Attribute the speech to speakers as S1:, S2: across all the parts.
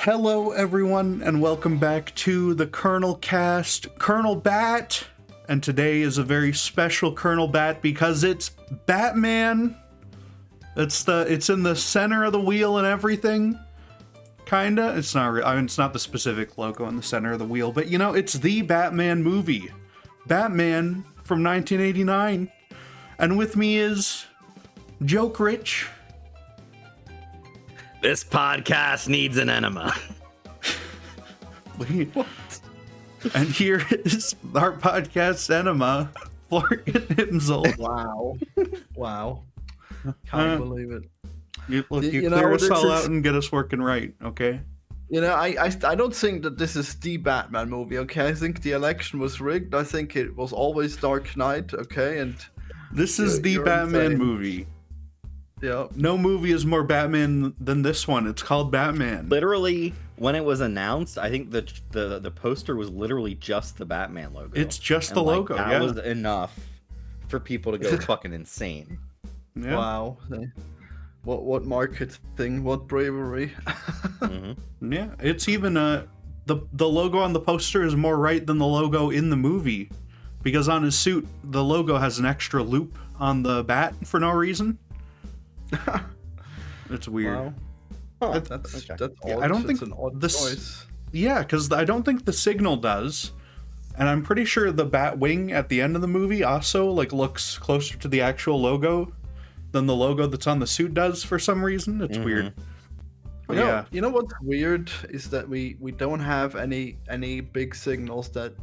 S1: Hello, everyone, and welcome back to the Colonelcast, COLONELBAT. And today is a very special COLONELBAT because it's Batman. It's in the center of the wheel and everything. Kinda. It's not. I mean, it's not the specific logo in the center of the wheel, but you know, it's the Batman movie, Batman from 1989. And with me is Joke Rich.
S2: This podcast needs an enema.
S1: What? And here is our podcast enema, Florian himself.
S3: Wow. Can't believe it.
S1: You clear us all out and get us working right, okay?
S3: You know, I don't think that this is the Batman movie, okay? I think the election was rigged. I think it was always Dark Knight, okay? And
S1: this is the Batman movie.
S3: Yeah.
S1: No movie is more Batman than this one. It's called Batman.
S2: Literally, when it was announced, I think the poster was literally just the Batman logo.
S1: It's just the logo,
S2: that
S1: yeah.
S2: was enough for people to go fucking insane.
S1: Yeah.
S3: Wow. What marketing, what bravery.
S2: Mm-hmm.
S1: Yeah, it's even the logo on the poster is more right than the logo in the movie, because on his suit the logo has an extra loop on the bat for no reason. It's weird.
S3: Wow.
S2: Huh,
S3: That's
S2: okay.
S3: odd.
S1: I don't think
S3: it's an odd choice.
S1: Yeah, because I don't think the signal does, and I'm pretty sure the bat wing at the end of the movie also looks closer to the actual logo than the logo that's on the suit does for some reason. It's weird. Yeah.
S3: You know what's weird is that we don't have any big signals that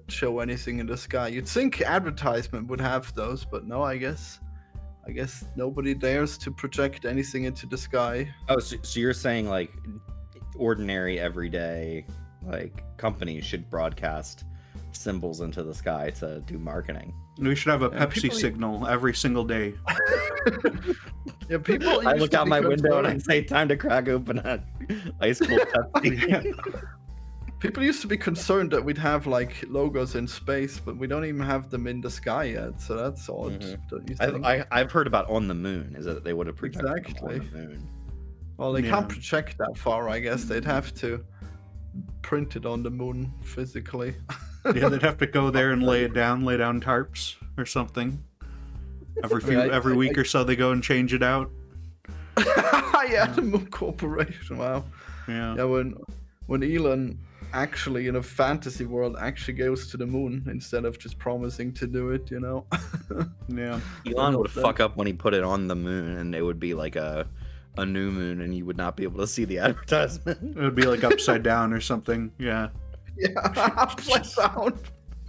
S3: show anything in the sky. You'd think advertisement would have those, but no, I guess nobody dares to project anything into the sky.
S2: Oh, so you're saying like ordinary, everyday companies should broadcast symbols into the sky to do marketing?
S1: We should have a Pepsi signal every single day.
S3: Yeah, people.
S2: I look out my window and I say, "Time to crack open a ice cold Pepsi."
S3: People used to be concerned that we'd have logos in space, but we don't even have them in the sky yet. So that's odd. Don't you think?
S2: I've heard about on the moon. Is that they would have projected them on the moon?
S3: Well, they can't project that far. I guess they'd have to print it on the moon physically.
S1: Yeah, they'd have to go there and lay down tarps or something. Every week or so they go and change it out.
S3: Yeah, the Moon Corporation. Wow.
S1: Yeah.
S3: Yeah, when Elon actually in a fantasy world actually goes to the moon instead of just promising to do it, you know.
S1: Yeah.
S2: Elon would fuck up when he put it on the moon, and it would be like a new moon, and you would not be able to see the advertisement.
S1: It would be like upside down or something. Yeah.
S3: Yeah, upside down.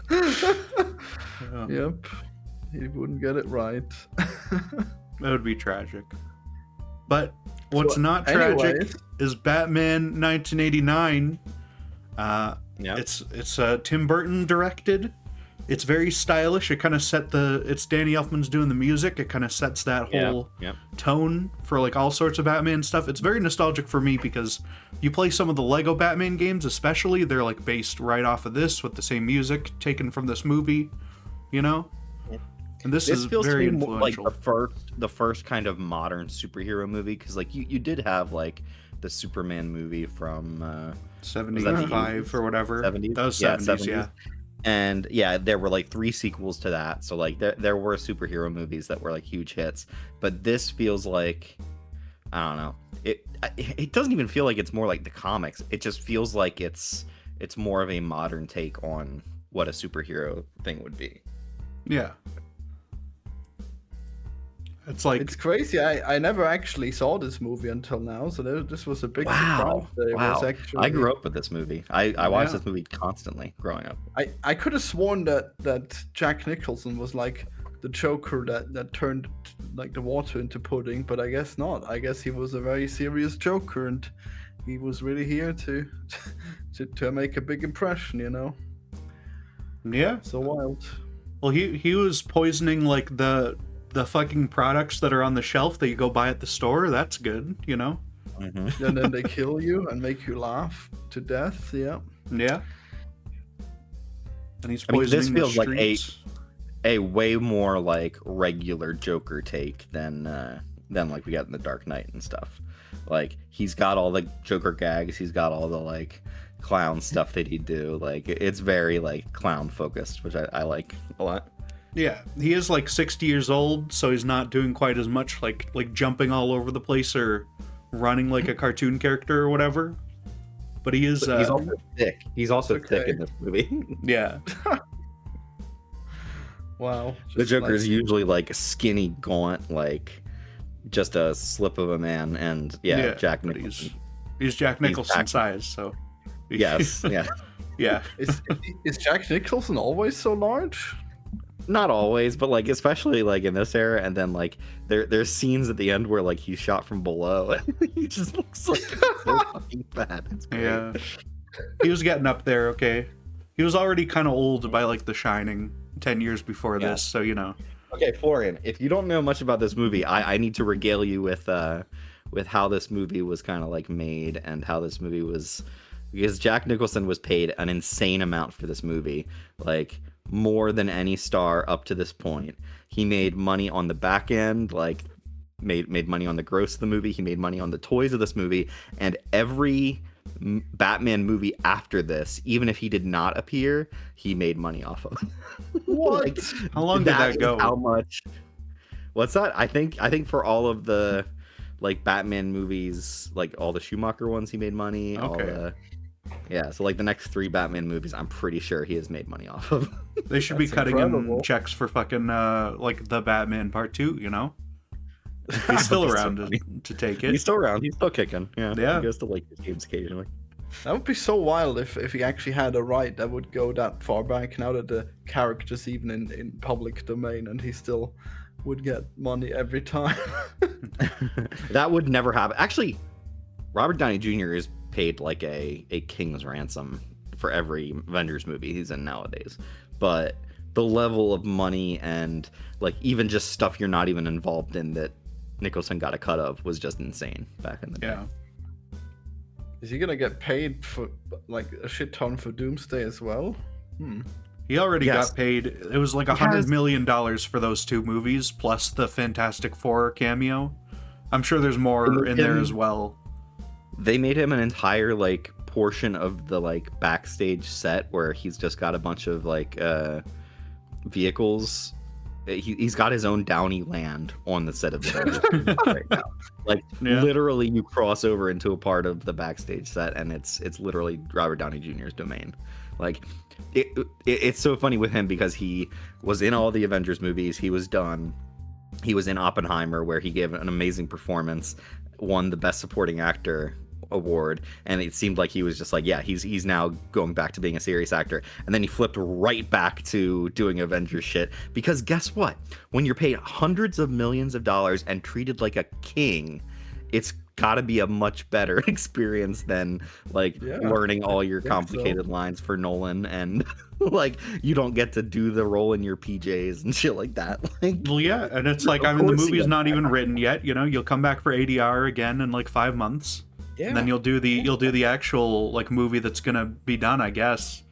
S1: Yeah.
S3: Yep. He wouldn't get it right.
S1: That would be tragic. But what's not tragic is Batman 1989.
S2: Yeah.
S1: It's Tim Burton directed. It's very stylish. It kind of it's Danny Elfman's doing the music. It kind of sets that whole tone for all sorts of Batman stuff. It's very nostalgic for me because you play some of the Lego Batman games, especially. They're based right off of this with the same music taken from this movie, you know? And this is
S2: feels
S1: very
S2: to me
S1: influential.
S2: Like the first kind of modern superhero movie, because you did have the Superman movie from
S1: 75 or whatever.
S2: 70s?
S1: That was 70s, yeah.
S2: And yeah, there were 3 sequels to that. So there were superhero movies that were huge hits, but this feels like, I don't know. It doesn't even feel like it's more like the comics. It just feels like it's more of a modern take on what a superhero thing would be.
S1: Yeah.
S3: It's crazy. I never actually saw this movie until now, so this was a big surprise.
S2: Wow. I grew up with this movie. I watched this movie constantly growing up.
S3: I could have sworn that Jack Nicholson was the Joker that turned the water into pudding, but I guess not. I guess he was a very serious Joker, and he was really here to make a big impression, you know.
S1: Yeah.
S3: So wild.
S1: Well, he was poisoning the fucking products that are on the shelf that you go buy at the store. That's good, you know.
S2: Mm-hmm.
S3: And then they kill you and make you laugh to death. Yeah.
S1: Yeah. And he's poisoning
S2: this feels
S1: the streets.
S2: like a way more regular Joker take than we got in the Dark Knight and stuff. Like, he's got all the Joker gags, he's got all the like clown stuff that he'd do. Like, it's very like clown focused, which I like a lot.
S1: Yeah, he is like 60 years old, so he's not doing quite as much like jumping all over the place or running like a cartoon character or whatever. But he is.
S2: But he's also thick. He's also
S3: Okay.
S2: thick in this movie.
S1: Yeah.
S3: Wow.
S2: The
S3: just
S2: Joker's
S3: like-
S2: usually like skinny, gaunt, like just a slip of a man, and Jack
S1: but
S2: Nicholson.
S1: He's Jack Nicholson
S2: Jack-
S1: size, so.
S2: Yes, yeah.
S1: Yeah.
S3: Is Jack Nicholson always so large?
S2: Not always, but like especially like in this era, and then like there's scenes at the end where like he's shot from below, and he just looks like so fucking fat. It's great.
S1: Yeah. He was getting up there, okay. He was already kind of old by like The Shining 10 years before
S2: Yeah.
S1: this, so you know.
S2: Okay, Florian, if you don't know much about this movie, I need to regale you with how this movie was kind of like made and how this movie was, because Jack Nicholson was paid an insane amount for this movie, like more than any star up to this point. He made money on the back end, like made money on the gross of the movie. He made money on the toys of this movie, and every Batman movie after this, even if he did not appear, he made money off of.
S3: What?
S2: Like,
S1: How long did that
S2: is
S1: go?
S2: How much? What's that? I think for all of the like Batman movies, like all the Schumacher ones, he made money. All
S1: Okay.
S2: the, yeah, so like the next 3 Batman movies, I'm pretty sure he has made money off of.
S1: They should be
S3: That's
S1: cutting
S3: incredible.
S1: him checks for fucking like the Batman Part 2, you know? He's still
S2: That's so
S1: around
S2: funny.
S1: to take
S2: He's
S1: it.
S2: still around. He's still kicking. Yeah.
S1: Yeah.
S2: He goes to like his games occasionally.
S3: That would be so wild if he actually had a right that would go that far back now that the character's even in public domain and he still would get money every time.
S2: That would never happen. Actually, Robert Downey Jr. is paid like a king's ransom for every Avengers movie he's in nowadays. But the level of money and like even just stuff you're not even involved in that Nicholson got a cut of was just insane back in the day.
S1: Yeah.
S3: Is he gonna get paid for like a shit ton for Doomsday as well?
S1: He already
S2: Yes.
S1: got paid. It was like
S2: He
S1: $100
S2: has-
S1: million for those 2 movies, plus the Fantastic Four cameo. I'm sure there's more in there as well.
S2: They made him an entire like portion of the like backstage set where he's just got a bunch of like vehicles. He's got his own Downey land on the set of the Avengers movie right now. Like
S1: Yeah.
S2: literally, you cross over into a part of the backstage set, and it's literally Robert Downey Jr.'s domain. Like it's so funny with him because he was in all the Avengers movies. He was done. He was in Oppenheimer, where he gave an amazing performance, won the Best Supporting Actor award, and it seemed like he was just like, yeah, he's now going back to being a serious actor. And then he flipped right back to doing Avengers shit, because guess what? When you're paid hundreds of millions of dollars and treated like a king, it's got to be a much better experience than like
S3: Yeah,
S2: learning all your
S3: think so.
S2: complicated lines for Nolan, and like you don't get to do the role in your PJs and shit like that. Like,
S1: Well, yeah, and it's like,
S2: Of
S1: I mean, the
S2: course he
S1: movie's
S2: does
S1: not
S2: that.
S1: even written yet. You know, you'll come back for ADR again in like 5 months,
S2: yeah,
S1: and then you'll do the actual like movie that's gonna be done, I guess,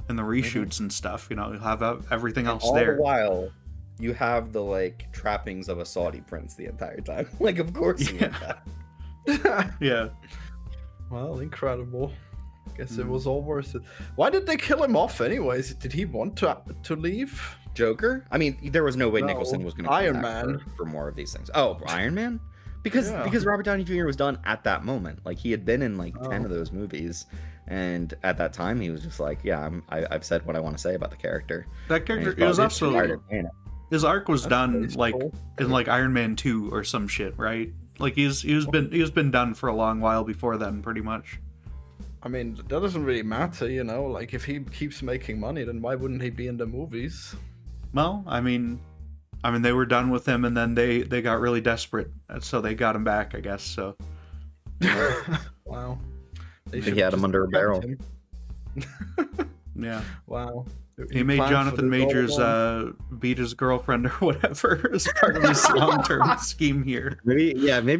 S1: and the reshoots and stuff. You know, you'll have everything else
S2: all
S1: there.
S2: the while you have the like trappings of a Saudi prince the entire time. Like, of course you
S1: Yeah.
S2: want that.
S1: Yeah,
S3: Well, incredible. Guess it was all worth it. Why did they kill him off anyways? Did he want to leave?
S2: Joker? I mean, there was no way
S3: No,
S2: Nicholson was going to
S3: Iron
S2: come back
S3: Man.
S2: for more of these things. Oh, Iron Man? Because
S3: Yeah.
S2: Robert Downey Jr. was done at that moment. Like, he had been in like 10
S3: Oh.
S2: of those movies, and at that time he was just like, yeah, I've said what I want to say about the character.
S1: that
S2: And
S1: character.
S2: he's
S1: It was
S2: probably tired
S1: also
S2: of saying it.
S1: his arc was
S3: That's
S1: done
S3: pretty
S1: like
S3: cool.
S1: in like Iron Man 2 or some shit, right? Like he was been done for a long while before then, pretty much.
S3: I mean, that doesn't really matter, you know? Like, if he keeps making money, then why wouldn't he be in the movies?
S1: Well, I mean, they were done with him, and then they got really desperate, so they got him back, I guess. So
S3: Wow. They
S2: He
S3: should
S2: had him
S3: just
S2: under a
S3: kept
S2: barrel.
S3: him.
S1: yeah,
S3: Wow.
S1: he made
S3: planned for
S1: Jonathan
S3: this all
S1: Majors
S3: along.
S1: beat his girlfriend or whatever as part of his long-term scheme here.
S2: Maybe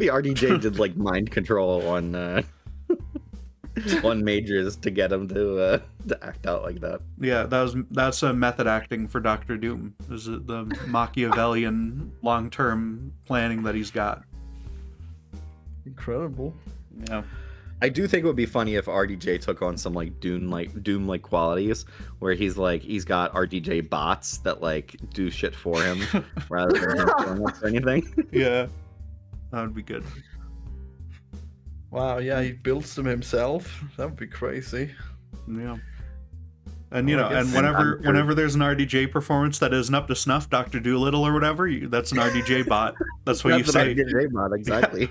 S2: RDJ did like mind control on on Majors to get him to act out like that.
S1: Yeah, that's a method acting for Doctor Doom. Is it the Machiavellian long-term planning that he's got?
S3: Incredible.
S1: Yeah.
S2: I do think it would be funny if RDJ took on some like Doom like qualities, where he's got RDJ bots that like do shit for him rather than him doing it or anything.
S1: Yeah. That would be good.
S3: Wow, yeah, he builds them himself. That would be crazy.
S1: Yeah. And
S3: guess-
S1: whenever there's an RDJ performance that isn't up to snuff, Dr. Doolittle or whatever, that's an RDJ bot. That's what you say.
S2: RDJ bot, exactly.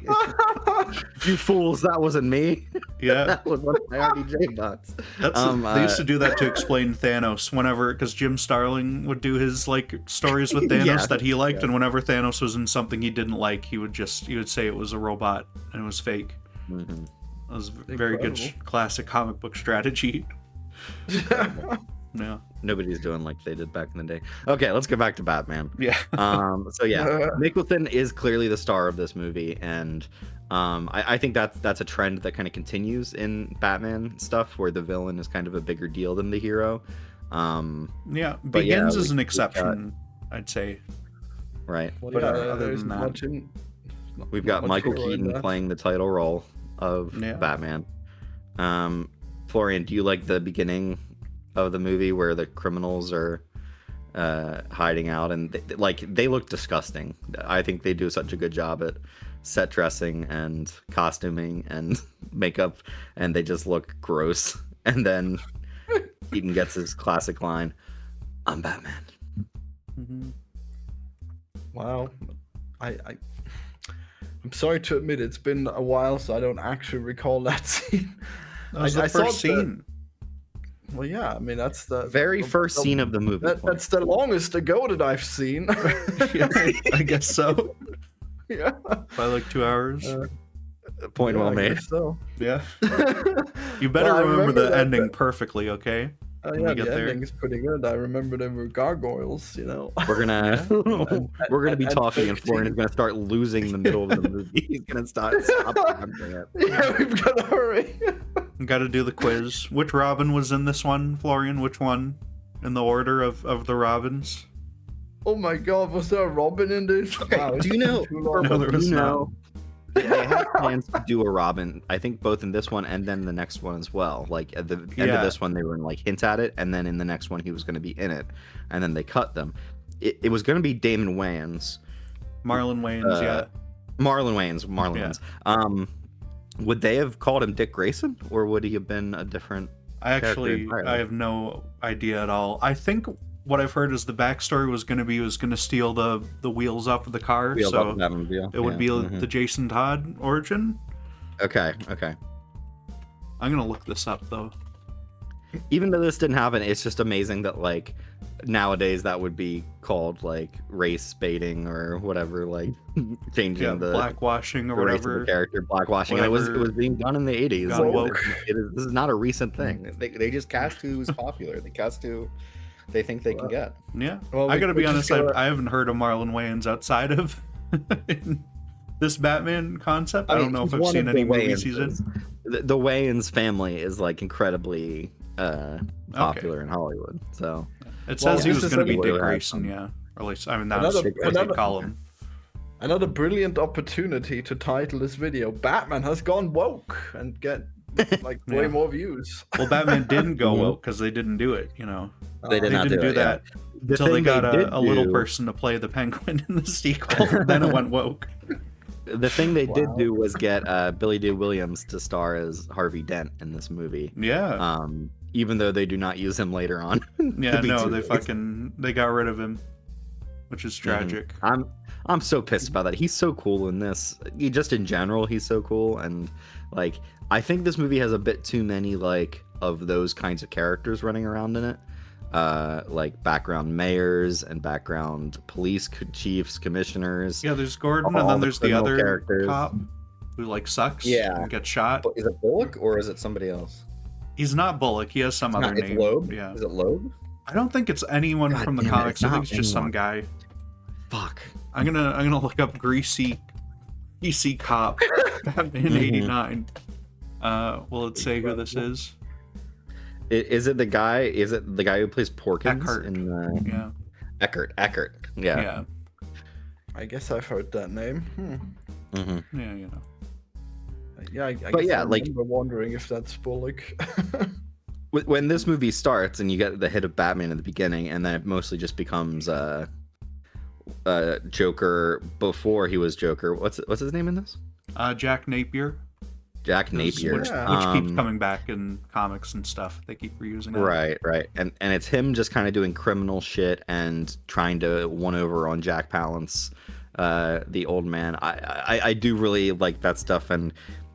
S2: You fools, that wasn't me.
S1: Yeah.
S2: That was one of my RDJ bots.
S1: They used to do that to explain Thanos because Jim Starling would do his like stories with Thanos
S2: Yeah.
S1: that he liked, and whenever Thanos was in something he didn't like, he would say it was a robot and it was fake.
S2: Mm-hmm.
S1: That was very good classic comic book strategy. Yeah.
S2: Nobody's doing like they did back in the day. Okay, let's get back to Batman.
S1: Yeah.
S2: So yeah, Nicholson is clearly the star of this movie, and I think that's a trend that kind of continues in Batman stuff, where the villain is kind of a bigger deal than the hero.
S1: Yeah.
S2: but
S1: Begins
S2: yeah,
S1: is an
S2: we
S1: exception, I'd say.
S2: right.
S3: Well,
S1: But,
S3: yeah,
S1: other
S3: there
S1: than
S3: isn't
S1: that-
S3: much in-
S2: We've
S3: not
S2: got
S3: much
S2: Michael
S3: hero in
S2: Keaton
S3: that.
S2: playing the title role of
S1: Yeah.
S2: Batman. Florian, do you like the beginning of the movie where the criminals are hiding out and they look disgusting? I think they do such a good job at set dressing and costuming and makeup, and they just look gross. And then Keaton gets his classic line, "I'm Batman."
S1: Mm-hmm.
S3: Wow. I'm sorry to admit it's been a while, so I don't actually recall that scene.
S1: That was
S3: I
S1: the
S3: thought
S1: first scene.
S3: Well, yeah, I mean that's the
S2: Very first scene of the movie.
S3: That's the longest ago that I've seen.
S1: Yeah, I guess so.
S3: Yeah.
S1: By like 2 hours.
S2: Point
S3: Yeah,
S2: well
S3: I
S2: made.
S3: guess so.
S1: Yeah. You better
S3: Well, I
S1: remember the
S3: that-
S1: ending perfectly, okay?
S3: Oh
S1: When
S3: yeah,
S1: we get
S3: the
S1: there.
S3: ending is pretty good. I remember there were gargoyles,
S2: We're gonna be
S3: and
S2: talking, and
S3: fake
S2: Florian is
S3: teeth.
S2: gonna start losing the middle of the movie. He's gonna stop remembering it.
S3: Yeah, we've got to hurry.
S1: Got to do the quiz. Which Robin was in this one, Florian? Which one? In the order of the Robins?
S3: Oh my God, was there a Robin in this? Wow,
S2: Do you know?
S3: too long.
S1: No, there
S2: do
S1: was
S2: you
S1: not.
S2: know? They had plans to do a Robin. I think both in this one and then the next one as well. Like at the end
S1: Yeah.
S2: of this one, they were gonna like hint at it, and then in the next one, he was gonna be in it, and then they cut them. It was gonna be Damon Wayans,
S1: Marlon Wayans, yeah.
S2: Marlon Wayans. Would they have called him Dick Grayson, or would he have been a different?
S1: I actually,
S2: entirely.
S1: I have no idea at all. I think what I've heard is the backstory was going to steal the wheels off of the car,
S2: Wheels
S1: so
S2: off of Batmobile?
S1: it would
S2: Yeah.
S1: be
S2: Mhm.
S1: the Jason Todd origin.
S2: Okay.
S1: I'm going to look this up, though.
S2: Even though this didn't happen, it's just amazing that like nowadays that would be called like race baiting or whatever, like changing
S1: Yeah,
S2: the
S1: blackwashing or
S2: the race of the
S1: whatever.
S2: character, blackwashing. And it was
S1: Whatever.
S2: being done in the 80s.
S1: Gone
S2: Like,
S1: woke.
S2: this is not a recent thing. They just cast who's popular. They cast who they think they can get.
S1: Yeah.
S3: Well,
S1: I got to be
S3: we just
S1: honest,
S3: gotta-
S1: I haven't heard of Marlon Wayans outside of this Batman concept. I don't know if
S2: he's
S1: I've
S2: one
S1: seen
S2: of
S1: any
S2: the
S1: movies he's in.
S2: Wayanses. The Wayans family is like incredibly popular in Hollywood. So
S1: It
S3: Well,
S1: says he
S3: this
S1: was
S3: is
S1: going to be
S2: anyway.
S1: Dick Grayson, yeah. Or at least, I mean, that's
S3: Another-
S1: what they
S3: another-
S1: call him.
S3: Another brilliant opportunity to title this video "Batman has gone woke" and get like way
S1: Yeah.
S3: more views.
S1: Well, Batman didn't go
S2: Mhm.
S1: woke because they didn't do it, you know.
S2: they did
S1: They
S2: not
S1: didn't do
S2: it, yeah.
S1: that
S2: The
S1: until they
S2: thing
S1: got
S2: did
S1: a little
S2: do-
S1: person to play the Penguin in the sequel. Then it went woke.
S2: The thing they did
S3: Wow.
S2: do was get Billy D. Williams to star as Harvey Dent in this movie.
S1: Yeah.
S2: Even though they do not use him later on.
S1: Yeah,
S2: to be
S1: no,
S2: Two-Face.
S1: they got rid of him, which is tragic.
S2: I'm so pissed about that. He's so cool in this. Just in general, he's so cool, and like I think this movie has a bit too many like of those kinds of characters running around in it. Like background mayors and background police chiefs, commissioners.
S1: Yeah, there's Gordon,
S2: All
S1: and then
S2: the
S1: there's the
S2: criminal
S1: other
S2: characters.
S1: cop who like sucks
S2: Yeah.
S1: and gets shot.
S2: Is it Bullock or is it somebody else?
S1: He's not Bullock. He has some other
S2: It's
S1: name.
S2: Loeb.
S1: Yeah,
S2: Is it Loeb?
S1: I don't think it's anyone
S2: God
S1: from the
S2: damn it,
S1: comics.
S2: it's
S1: I think
S2: not
S1: it's just some
S2: anyone.
S1: guy.
S2: Fuck.
S1: I'm gonna look up greasy cop Batman
S2: Mhm.
S1: '89. Will it say who this is?
S2: Is it the guy? Is it the guy who plays Porkins
S1: Eckhart.
S2: in
S1: Yeah,
S2: Eckert?
S1: yeah,
S3: I guess I've heard that name.
S2: Mhm.
S1: yeah. You know,
S3: Yeah, I
S2: But
S3: guess
S2: yeah,
S3: I
S2: like-
S3: remember wondering if that's Bullock.
S2: When this movie starts and you get the hit of Batman at the beginning, and then it mostly just becomes Joker before he was Joker. What's his name in this?
S1: Jack Napier.
S2: Jack Napier,
S1: which keeps coming back in comics and stuff. They keep reusing it.
S2: Right, and it's him just kind of doing criminal shit and trying to one over on Jack Palance, the old man. I do really like that stuff, and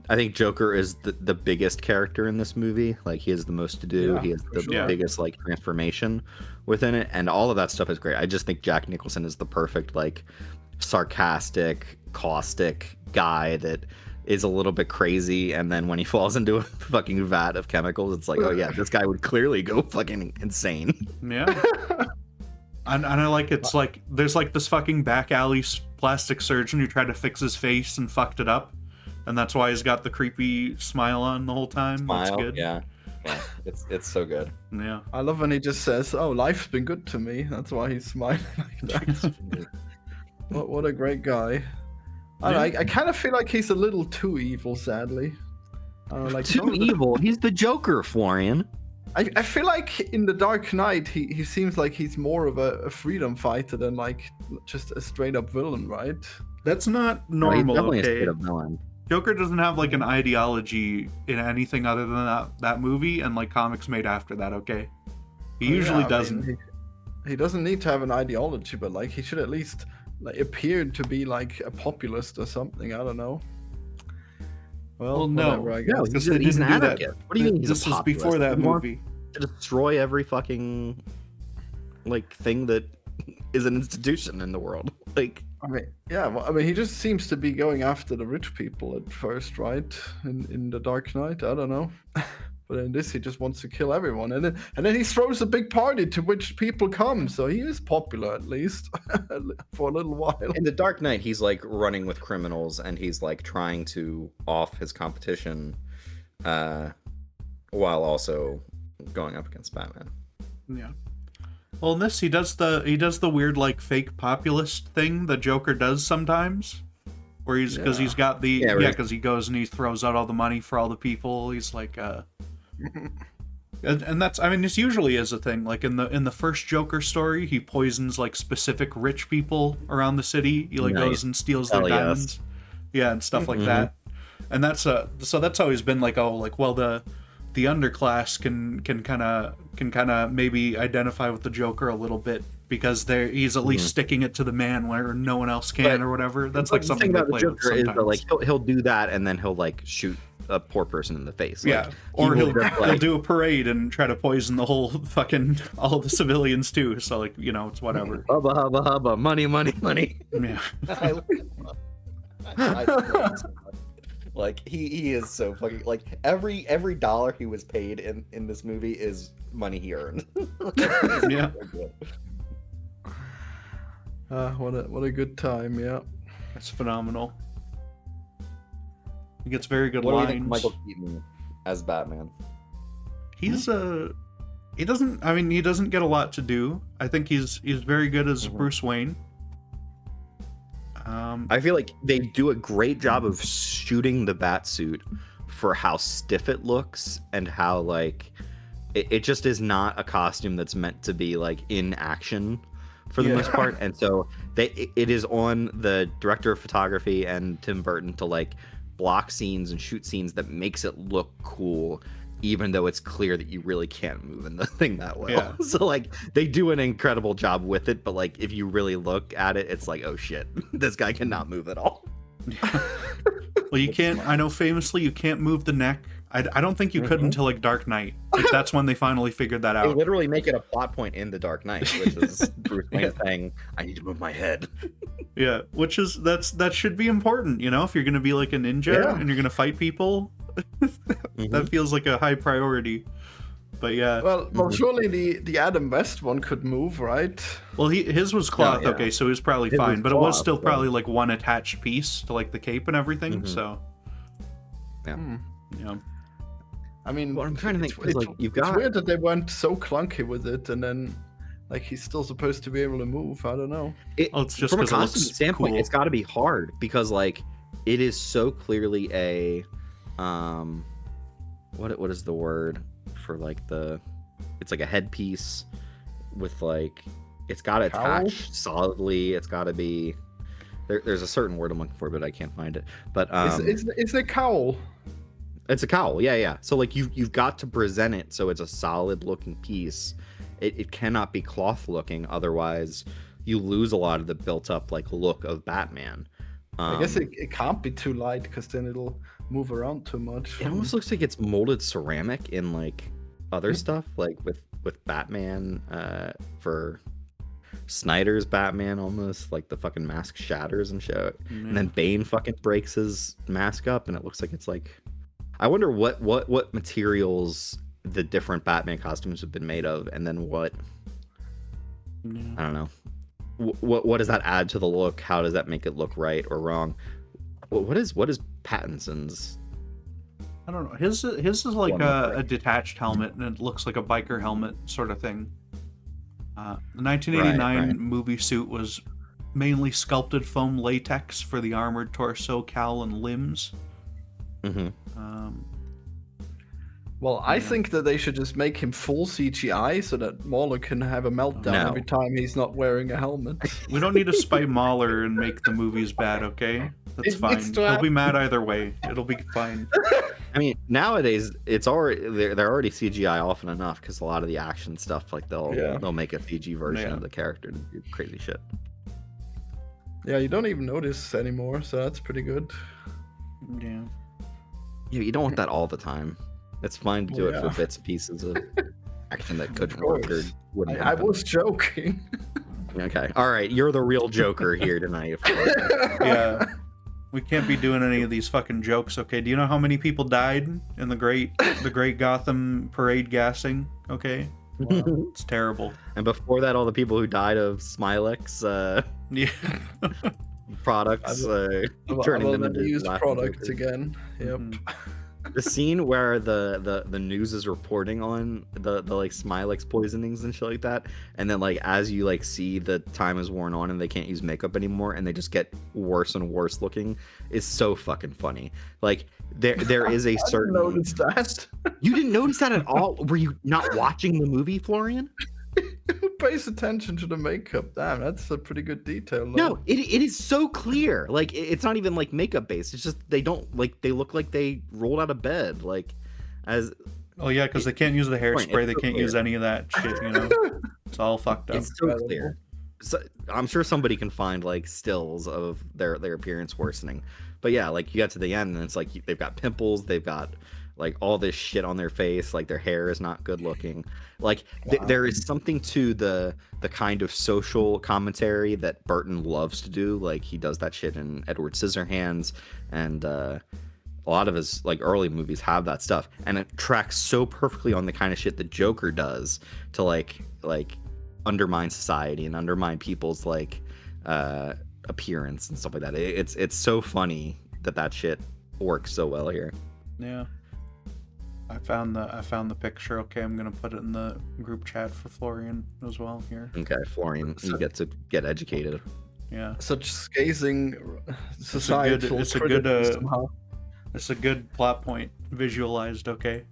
S2: I think Joker is the biggest character in this movie. Like, he has the most to do.
S3: Yeah,
S2: He has the
S3: sure.
S2: biggest like transformation within it, and all of that stuff is great. I just think Jack Nicholson is the perfect like sarcastic, caustic guy that is a little bit crazy, and then when he falls into a fucking vat of chemicals, it's like, oh yeah, this guy would clearly go fucking insane.
S1: Yeah. And I like, it's like there's like this fucking back alley plastic surgeon who tried to fix his face and fucked it up, and that's why he's got the creepy smile on the whole time. That's good.
S2: Yeah, it's so good.
S1: Yeah.
S3: I love when he just says, "Oh, life's been good to me." That's why he's smiling like that. What a great guy. I kind of feel like he's a little too evil, sadly. Like
S2: Too evil. He's the Joker, Florian.
S3: I feel like in The Dark Knight, he seems like he's more of a freedom fighter than like just a straight up villain, right?
S1: That's not
S2: He's
S1: normal.
S2: definitely a
S1: Okay.
S2: straight up villain.
S1: Joker doesn't have like an ideology in anything other than that movie and like comics made after that. Okay. He usually
S3: Yeah, I
S1: doesn't.
S3: mean, he doesn't need to have an ideology, but like he should at least like appear to be like a populist or something. I don't know. Well,
S1: no.
S3: whatever, I guess.
S2: No,
S1: Because they
S2: he's an
S1: didn't do that.
S2: anarchist. What do you mean he's
S1: This
S2: a
S1: is
S2: populist?
S1: before that
S2: He wants
S1: movie.
S2: to destroy every fucking like thing that is an institution in the world. Like,
S3: I mean, yeah. Well, I mean, he just seems to be going after the rich people at first, right? In The Dark Knight, I don't know. But in this, he just wants to kill everyone, and then he throws a big party to which people come. So he is popular, at least for a little while.
S2: in The Dark Knight, he's like running with criminals and he's like trying to off his competition, while also going up against Batman.
S1: Yeah. Well, in this, he does the weird like fake populist thing that Joker does sometimes, where he's because he's got the because he goes and he throws out all the money for all the people. He's like and that's, I mean, this usually is a thing. Like in the first Joker story, he poisons like specific rich people around the city. He like goes and steals their diamonds, and stuff like that. And that's so that's always been like, oh, like, well, the underclass can kind of maybe identify with the Joker a little bit because he's at least sticking it to the man where no one else can, or whatever. That's like something
S2: about
S1: they
S2: the
S1: play with
S2: Joker is
S1: sometimes.
S2: that like he'll do that and then he'll like shoot a poor person in the face.
S1: Yeah,
S2: Like,
S1: or
S2: will
S1: he'll
S2: just, like,
S1: do a parade and try to poison the whole fucking all the civilians too. So like, you know, it's whatever.
S2: hubba hubba hubba, money money money.
S1: Yeah,
S2: Like he is so fucking like every dollar he was paid in this movie is money he earned.
S1: yeah.
S3: What a good time, yeah.
S1: That's phenomenal. He gets very good
S2: What do you
S1: lines.
S2: think of Michael Keaton as Batman?
S1: He's he doesn't get a lot to do. I think he's very good as Bruce Wayne.
S2: I feel like they do a great job of shooting the bat suit for how stiff it looks and how like it just is not a costume that's meant to be like in action for the most part. And so it is on the director of photography and Tim Burton to like block scenes and shoot scenes that makes it look cool, even though it's clear that you really can't move in the thing that well.
S1: Yeah.
S2: So like they do an incredible job with it, but like if you really look at it, it's like, oh shit, this guy cannot move at all.
S1: Well, you can't. I know famously you can't move the neck. I don't think you could until like Dark Knight. Like that's when they finally figured that
S2: They
S1: out.
S2: literally make it a plot point in The Dark Knight, which is Bruce Wayne saying, I need to move my head.
S1: Yeah, which is that should be important, you know, if you're gonna be like a ninja and you're gonna fight people. That feels like a high priority. But yeah.
S3: Well, surely the Adam West one could move, right?
S1: Well, his was cloth,
S2: yeah.
S1: okay, so he was probably
S2: His
S1: fine,
S2: was
S1: but it was
S2: cloth,
S1: still
S2: so-
S1: probably like one attached piece to like the cape and everything. So
S2: Yeah.
S1: yeah.
S3: I mean,
S2: Well, I'm trying to think, 'cause, like, you've
S3: it's
S2: got-
S3: weird that they went so clunky with it, and then like he's still supposed to be able to move. I don't know.
S1: Well, it's just
S2: from a
S1: 'cause it looks
S2: costume standpoint,
S1: cool.
S2: it's got to be hard because like it is so clearly a what is the word for like it's like a headpiece with like it's got to attach solidly. It's got to be there's a certain word I'm looking for, but I can't find it. But
S3: it's a cowl.
S2: It's a cowl, yeah. So like you've got to present it so it's a solid looking piece. It cannot be cloth looking, otherwise you lose a lot of the built up like look of Batman.
S3: I guess it can't be too light because then it'll move around too much.
S2: It almost looks like it's molded ceramic in like other stuff, like with Batman for Snyder's Batman, almost like the fucking mask shatters and shit. And then Bane fucking breaks his mask up and it looks like it's like, I wonder what materials the different Batman costumes have been made of, and then what I don't know, what does that add to the look? How does that make it look right or wrong? What is Pattinson's?
S1: I don't know. His is like a detached helmet, and it looks like a biker helmet sort of thing. The 1989 movie suit was mainly sculpted foam latex for the armored torso, cowl, and limbs.
S2: Mm-hmm.
S3: Well, I think that they should just make him full CGI so that Mauler can have a meltdown every time he's not wearing a helmet.
S1: We don't need to spy Mauler and make the movies bad, okay? That's fine. He'll be mad either way. It'll be fine.
S2: I mean, nowadays it's already they're already CGI often enough because a lot of the action stuff, like they'll make a CG version of the character to do crazy shit.
S3: Yeah, you don't even notice anymore, so that's pretty good.
S1: Yeah.
S2: Yeah, you don't want that all the time. It's fine to do it for bits and pieces of action that could work or wouldn't.
S3: I was joking.
S2: Okay. All right. You're the real Joker here tonight.
S1: Yeah. We can't be doing any of these fucking jokes, okay? Do you know how many people died in the great Gotham parade gassing? Okay. Wow. It's terrible.
S2: And before that, all the people who died of Smilex products turning them into
S3: used products again. Yep.
S1: Mm-hmm.
S2: The scene where the news is reporting on the like Smilex poisonings and shit like that, and then like as you like see the time is worn on and they can't use makeup anymore and they just get worse and worse looking, is so fucking funny. Like there is a certain.
S3: I didn't notice that.
S2: You didn't notice that at all? Were you not watching the movie, Florian?
S3: Who pays attention to the makeup? Damn, that's a pretty good detail. Though.
S2: No, it is so clear. Like it's not even like makeup based. It's just they look like they rolled out of bed. Like as.
S1: Oh yeah, because they can't use the hairspray. They can't use any of that shit. You know, it's all fucked up.
S2: It's so clear. So, I'm sure somebody can find like stills of their appearance worsening. But yeah, like you got to the end and it's like they've got pimples. They've got like all this shit on their face, like their hair is not good looking. Like there is something to the kind of social commentary that Burton loves to do. Like he does that shit in Edward Scissorhands, and a lot of his like early movies have that stuff, and it tracks so perfectly on the kind of shit the Joker does to like undermine society and undermine people's like appearance and stuff like that. It's so funny that shit works so well here.
S1: Yeah. I found the picture. Okay, I'm gonna put it in the group chat for Florian as well here.
S2: Okay, Florian, you get to get educated.
S1: Yeah.
S3: Such scathing societal
S1: it's a good plot point visualized. Okay.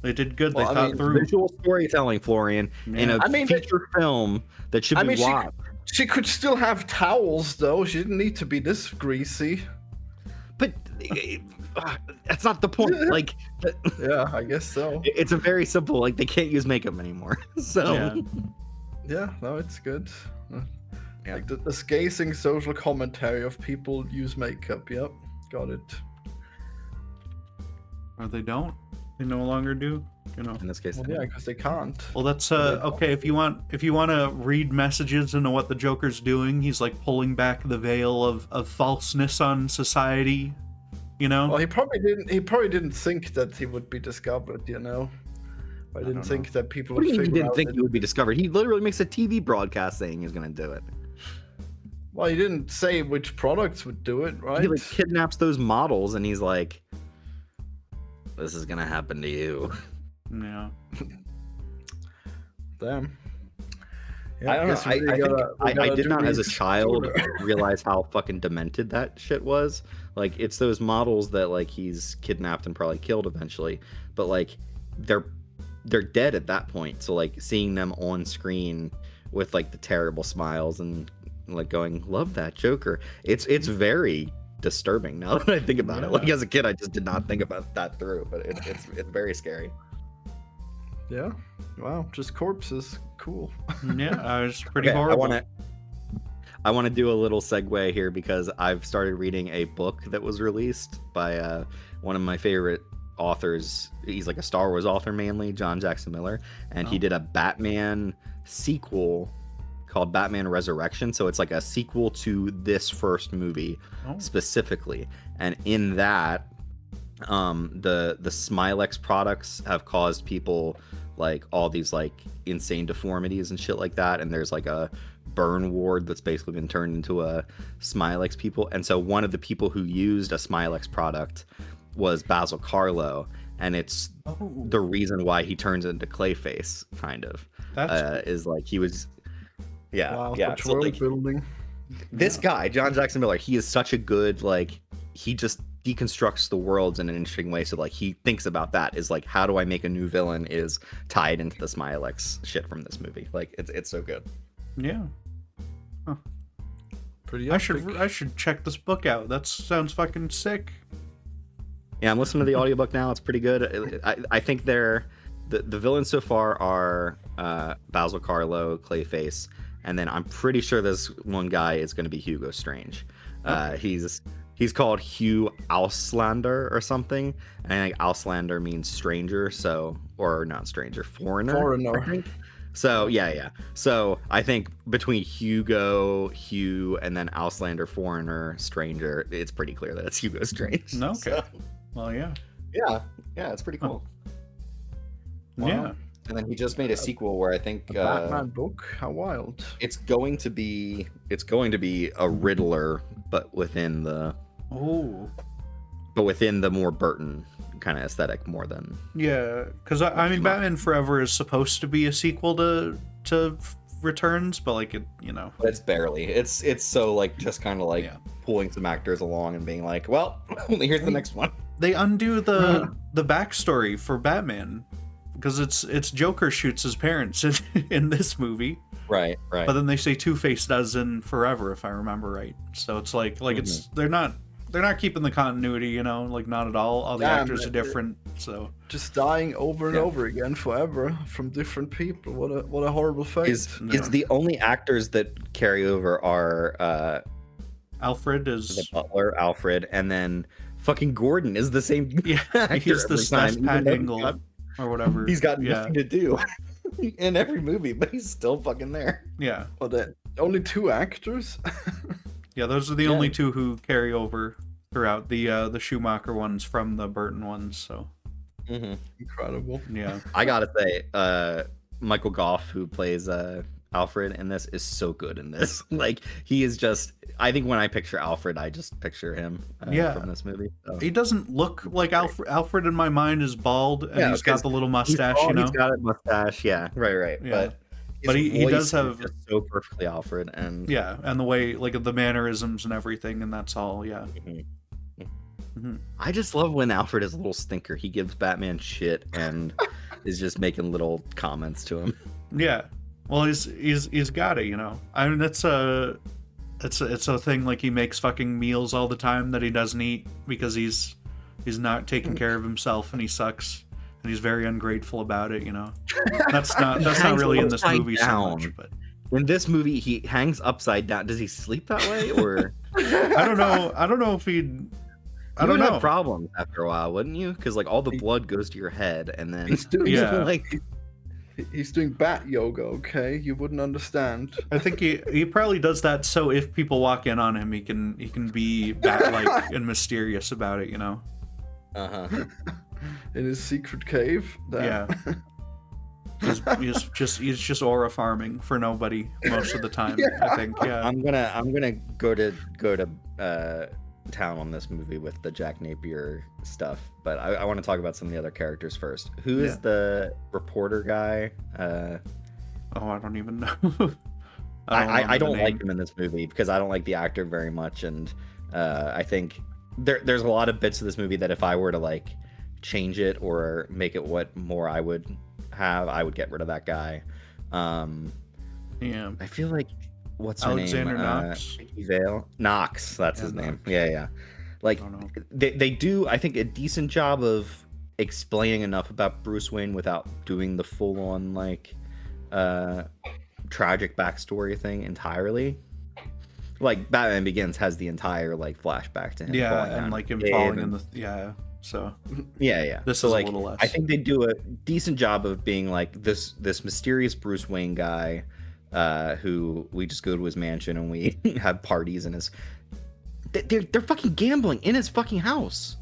S1: They did good. They thought through.
S2: Visual storytelling, Florian, in a feature film that should be watched.
S3: She could still have towels though. She didn't need to be this greasy.
S2: But that's not the point. Like,
S3: yeah, I guess so.
S2: It's a very simple. Like, they can't use makeup anymore. So,
S3: yeah, no, it's good. Like the scathing social commentary of people use makeup. Yep, got it.
S1: Or they don't. They no longer do. You know.
S2: In this case,
S3: yeah, because they can't.
S1: Well, that's okay. If you want to read messages into what the Joker's doing, he's like pulling back the veil of falseness on society. You know.
S3: Well, he probably didn't. He probably didn't think that he would be discovered. You know. I didn't think that people would figure out.
S2: He didn't think he would be discovered. He literally makes a TV broadcast saying he's going to do it.
S3: Well, he didn't say which products would do it, right?
S2: He like kidnaps those models, and he's like, "This is going to happen to you."
S1: Yeah.
S3: Damn. Yeah,
S2: I don't know.
S3: guess we
S2: I
S3: really
S2: think
S3: we
S2: I
S3: gotta
S2: did
S3: do
S2: not, as a
S3: these
S2: child,
S3: shorter.
S2: realize how fucking demented that shit was. Like, it's those models that like he's kidnapped and probably killed eventually, but like they're they're dead at that point. So like seeing them on screen with like the terrible smiles and like going, "Love that Joker." It's very disturbing now that I think about it. Like as a kid, I just did not think about that through, but it's very scary.
S3: Yeah. Wow. Just corpses. Cool.
S1: Yeah, it's pretty
S2: Okay,
S1: horrible.
S2: I want to do a little segue here because I've started reading a book that was released by one of my favorite authors. He's like a Star Wars author mainly, John Jackson Miller, and he did a Batman sequel called Batman Resurrection. So it's like a sequel to this first movie specifically, and in that, the Smilex products have caused people like all these like insane deformities and shit like that, and there's like a burn ward that's basically been turned into a Smilex people. And so one of the people who used a Smilex product was Basil Karlo, and it's the reason why he turns into Clayface, kind of.
S1: That's
S2: is like he was
S3: Wow.
S2: yeah
S3: Such
S2: so
S3: world
S2: like
S3: building.
S2: this guy John Jackson Miller, he is such a good, like, he just deconstructs the worlds in an interesting way. So like he thinks about that is like, how do I make a new villain is tied into the Smilex shit from this movie. Like it's so good.
S1: yeah.
S3: Pretty
S1: I
S3: epic.
S1: should check this book out. That sounds fucking sick.
S2: Yeah, I'm listening to the audiobook now. It's pretty good. I think the villains so far are Basil Karlo, Clayface, and then I'm pretty sure this one guy is going to be Hugo Strange. He's called Hugh Auslander or something, and I think Auslander means stranger, so, or not stranger, foreigner.
S3: Foreigner.
S2: I think. So yeah. So I think between Hugo, Hugh, and then Auslander, foreigner, stranger, it's pretty clear that it's Hugo Strange.
S1: Okay.
S2: So,
S1: Well, yeah.
S2: yeah, it's pretty cool.
S1: Yeah.
S2: And then he just made a sequel where I think
S3: A Batman book. How wild.
S2: it's going to be a Riddler, but within the more Burton kind of aesthetic more than.
S1: Yeah, because I mean, Batman Forever is supposed to be a sequel to Returns, but like
S2: But it's barely. It's so like just kind of like pulling some actors along and being like, well, here's the next one.
S1: they undo the backstory for Batman because it's Joker shoots his parents in this movie.
S2: Right.
S1: But then they say Two-Face does in Forever, if I remember right. So it's like it's they're not keeping the continuity, like not at all. All the actors are different, so
S3: Just dying over and over again forever from different people. What a horrible fate.
S2: Is the only actors that carry over are
S1: Alfred is
S2: the butler, Alfred, and then fucking Gordon is the same.
S1: Yeah, he's the
S2: time,
S1: Pat Engel or whatever.
S2: He's got nothing to do in every movie, but he's still fucking there.
S1: Yeah.
S3: Well, only 2 actors.
S1: Yeah, those are the only 2 who carry over throughout the Schumacher ones from the Burton ones. So
S3: Incredible.
S1: yeah,
S2: I gotta say, Michael Goff, who plays Alfred in this, is so good in this. Like he is just. I think when I picture Alfred, I just picture him from this movie. So.
S1: he doesn't look like Alfred. Alfred in my mind is bald, and he's got the little mustache.
S2: He's got a mustache. Yeah, right.
S1: Yeah.
S2: But
S1: he does have
S2: just so perfectly Alfred, and
S1: and the way, like, the mannerisms and everything, and that's all. Yeah.
S2: I just love when Alfred is a little stinker. He gives Batman shit and is just making little comments to him.
S1: Yeah. Well, he's got it. I mean, it's a thing. Like, he makes fucking meals all the time that he doesn't eat because he's not taking care of himself and he sucks. And he's very ungrateful about it, That's not really in this movie so much, but
S2: in this movie he hangs upside down. Does he sleep that way, or
S1: I don't know if he'd. I don't know.
S2: Have problems after a while, wouldn't you? Because like all the blood goes to your head, and then
S3: He's doing
S2: like
S3: he's doing bat yoga. Okay, you wouldn't understand.
S1: I think he probably does that so if people walk in on him, he can be bat-like and mysterious about it,
S3: In his secret cave.
S1: Yeah. He's just aura farming for nobody most of the time. I think. Yeah.
S2: I'm gonna go to town on this movie with the Jack Napier stuff, but I want to talk about some of the other characters first. Who is the reporter guy?
S1: Oh, I don't even know.
S2: I don't like
S1: name.
S2: him in this movie because I don't like the actor very much, and I think there's a lot of bits of this movie that if I were to like change it or make it what more I would have, I would get rid of that guy.
S1: Yeah.
S2: I feel like what's her
S1: Alexander
S2: name?
S1: Knox.
S2: Vicky Vale. Knox, that's his name.
S1: Knox.
S2: Yeah. Like
S1: I don't know.
S2: they do, I think, a decent job of explaining enough about Bruce Wayne without doing the full on like tragic backstory thing entirely. Like Batman Begins has the entire like flashback to him.
S1: Yeah, and like him falling in the So
S2: yeah.
S1: This
S2: so
S1: is
S2: like
S1: a little less.
S2: I think they do a decent job of being like this mysterious Bruce Wayne guy who we just go to his mansion and we have parties in his. They're fucking gambling in his fucking house.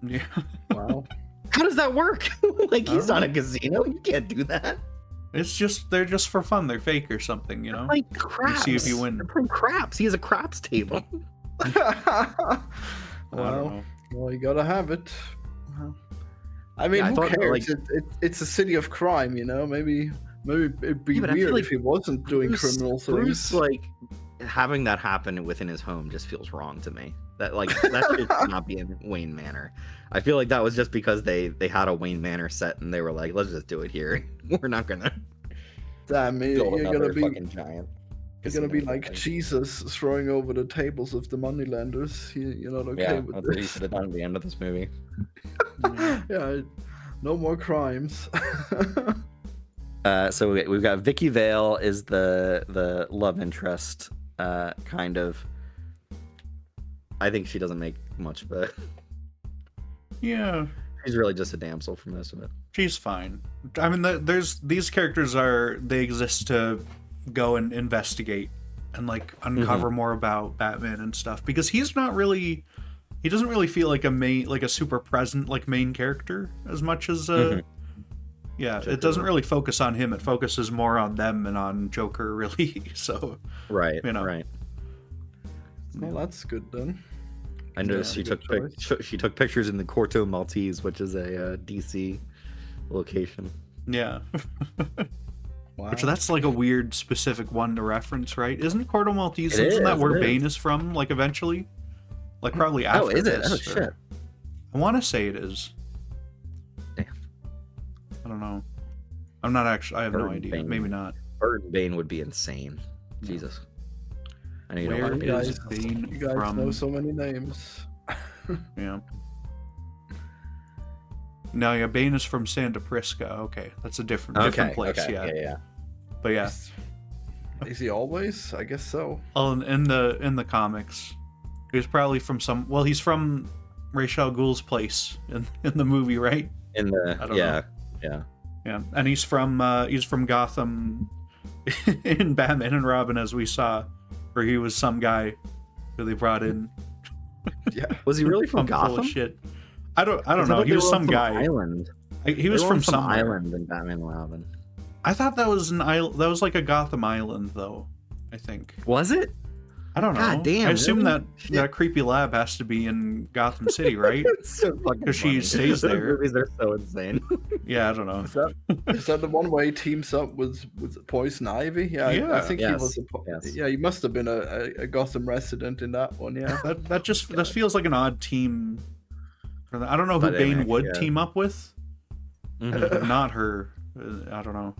S1: Yeah.
S3: Wow.
S2: How does that work? Like he's
S1: I
S2: not
S1: don't
S2: a casino. You can't do that.
S1: It's just they're just for fun. They're fake or something, you know.
S2: Like craps.
S1: see if you win.
S2: They're playing craps. He has a craps table.
S1: I don't
S3: Well,
S1: know.
S3: well, you gotta have it. I mean,
S2: Yeah, I
S3: who
S2: thought,
S3: cares?
S2: like-
S3: It's a city of crime, you know. Maybe it'd be
S2: Yeah, but I feel
S3: weird
S2: like
S3: if he wasn't doing criminal
S2: Bruce,
S3: things.
S2: like having that happen within his home just feels wrong to me. That should not be in Wayne Manor. I feel like that was just because they had a Wayne Manor set and they were like, let's just do it here. We're not gonna
S3: Damn,
S2: build
S3: you're
S2: another
S3: gonna be
S2: fucking giant.
S3: you're gonna be
S2: casino
S3: like
S2: thing.
S3: Jesus throwing over the tables of the moneylenders. You're not okay
S2: Yeah,
S3: with
S2: that's what he
S3: this.
S2: should have done at the end of this movie.
S3: Yeah, no more crimes.
S2: So we've got Vicky Vale is the love interest, kind of. I think she doesn't make much of it.
S1: Yeah.
S2: She's really just a damsel for most of it.
S1: She's fine. I mean, there's these characters they exist to go and investigate and like uncover more about Batman and stuff because he doesn't really feel like a super present like main character as much as yeah,
S2: Joker.
S1: it doesn't really focus on him. It focuses more on them and on Joker really. So
S2: Right,
S1: You know.
S2: right.
S3: Well, that's good then.
S2: I noticed
S3: Yeah,
S2: she took pictures in the Corto Maltese, which is a DC location.
S1: yeah.
S3: Wow.
S1: Which that's like a weird specific one to reference, right? Isn't Corto Maltese?
S2: It
S1: Isn't that
S2: is,
S1: where
S2: it is.
S1: Bane is from? Like eventually, like probably after.
S2: Oh, is it?
S1: this,
S2: Oh
S1: or-
S2: shit!
S1: I want to say it is.
S2: Damn.
S1: I don't know. I'm not actually. I have no
S2: Burton
S1: idea.
S2: Bane.
S1: Maybe not.
S2: Burton Bane would be insane. Jesus. I know you don't
S1: Where
S2: want to
S3: You
S2: be.
S1: is
S3: guys,
S1: Bane
S3: you guys
S1: from?
S3: know so many names.
S1: Yeah. No, yeah, Bane is from Santa Prisca. Okay, that's a different place.
S2: Okay,
S1: Yeah.
S2: yeah.
S1: But yeah,
S3: Is he always? I guess so.
S1: well, in the comics, he's probably from some. Well, he's from Ra's al Ghul's place in the movie, right?
S2: In the
S1: I don't
S2: yeah,
S1: know.
S2: yeah.
S1: Yeah, and he's from Gotham in Batman and Robin, as we saw, where he was some guy who they brought in.
S3: Yeah.
S2: Was he really from
S1: pumped full of
S2: Gotham?
S1: shit. I don't
S2: I
S1: know.
S2: thought
S1: He
S2: they
S1: was
S2: were
S1: some
S2: on
S1: guy.
S2: Island.
S1: He was
S2: They were
S1: from
S2: on some
S1: somewhere.
S2: island in Batman and Robin.
S1: I thought that was an island. That was like a Gotham island, though. I think.
S2: Was it?
S1: I don't know.
S2: God damn,
S1: I assume
S2: really?
S1: that
S2: Shit.
S1: that creepy lab has to be in Gotham City, right?
S2: It's so fucking
S1: 'Cause she
S2: funny.
S1: stays
S2: Those
S1: there.
S2: movies are so insane.
S1: Yeah, I don't know.
S3: Is that the one where he teams up with Poison Ivy? Yeah, I
S1: Yeah.
S3: think he
S2: Yes,
S3: was.
S2: yes.
S3: Yeah, he must have been a Gotham resident in that one. Yeah.
S1: That feels like an odd team. I don't know who
S2: Dynamic,
S1: Bane would
S2: yeah.
S1: team up with,
S2: Mhm.
S1: but not her. I don't know.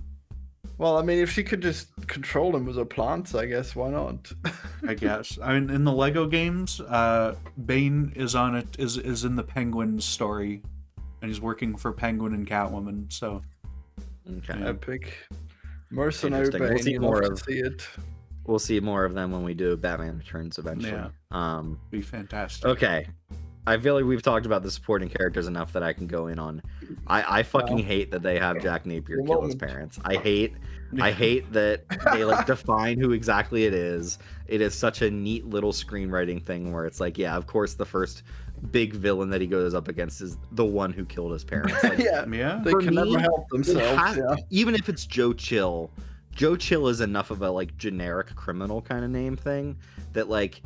S3: Well, I mean, if she could just control him with her plants, I guess why not?
S1: I guess. I mean, in the Lego games, Bane is in the Penguin story, and he's working for Penguin and Catwoman. So
S2: Okay.
S1: Yeah.
S3: Epic. Mercenary
S2: Interesting. We'll
S3: Bane.
S2: see
S3: You
S2: more
S3: love to
S2: of-
S3: see it.
S2: We'll see more of them when we do Batman Returns eventually.
S1: Yeah. Be fantastic.
S2: Okay. I feel like we've talked about the supporting characters enough that I can go in on. I fucking
S3: Wow.
S2: hate that they have Jack Napier
S3: Good
S2: kill his
S3: moment.
S2: parents. I hate that they like define who exactly it is. It is such a neat little screenwriting thing where it's like, yeah, of course the first big villain that he goes up against is the one who killed his parents. Like,
S3: Yeah.
S1: Yeah.
S3: They
S2: For
S3: can
S2: me,
S3: never help
S2: it
S3: themselves.
S2: has-
S3: Yeah.
S2: even if it's Joe Chill is enough of a like generic criminal kind of name thing that like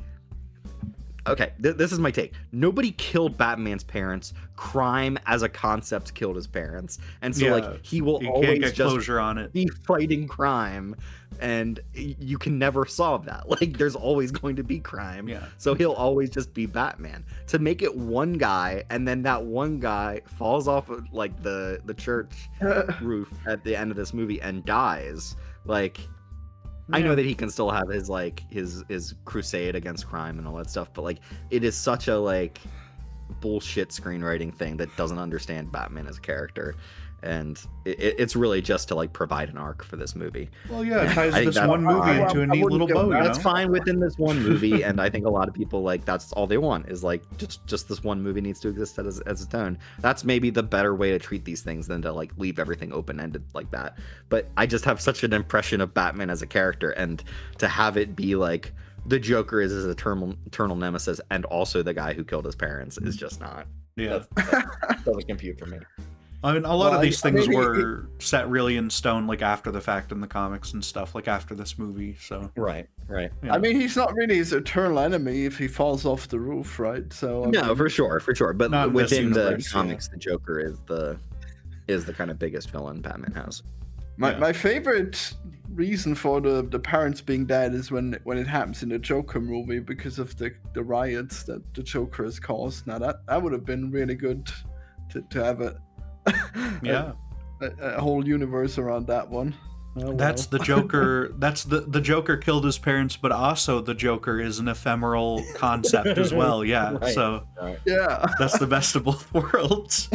S2: Okay, this is my take. Nobody killed Batman's parents. Crime as a concept killed his parents, and so like he will
S1: you
S2: always
S1: can't get
S2: just
S1: closure on it.
S2: be fighting crime, and you can never solve that. Like there's always going to be crime.
S1: Yeah.
S2: So he'll always just be Batman. To make it one guy, and then that one guy falls off of like the church roof at the end of this movie and dies. Like. I know that he can still have his like his crusade against crime and all that stuff, but like it is such a like bullshit screenwriting thing that doesn't understand Batman as a character, and it's really just to like provide an arc for this movie.
S1: Well, yeah, it ties this one movie into a neat little bow.
S2: That's fine within this one movie, and I think a lot of people like that's all they want is like just this one movie needs to exist as its own. That's maybe the better way to treat these things than to like leave everything open ended like that. But I just have such an impression of Batman as a character, and to have it be like the Joker is his eternal nemesis and also the guy who killed his parents is just not.
S1: Yeah,
S2: that doesn't compute for me.
S1: I mean, a lot of these things were set really in stone, like after the fact in the comics and stuff, like after this movie. So
S2: right.
S1: Yeah.
S3: I mean, he's not really his eternal enemy if he falls off the roof, right? So
S2: no, for sure. But
S1: Not
S2: within the
S1: universe,
S2: comics, the Joker is the kind of biggest villain Batman has.
S3: My favorite reason for the parents being dead is when it happens in the Joker movie because of the riots that the Joker has caused. Now that would have been really good to have a whole universe around that one. Oh,
S1: that's the Joker. That's the Joker killed his parents, but also the Joker is an ephemeral concept as well. Yeah,
S2: right.
S1: So
S3: yeah,
S1: that's the best of both worlds.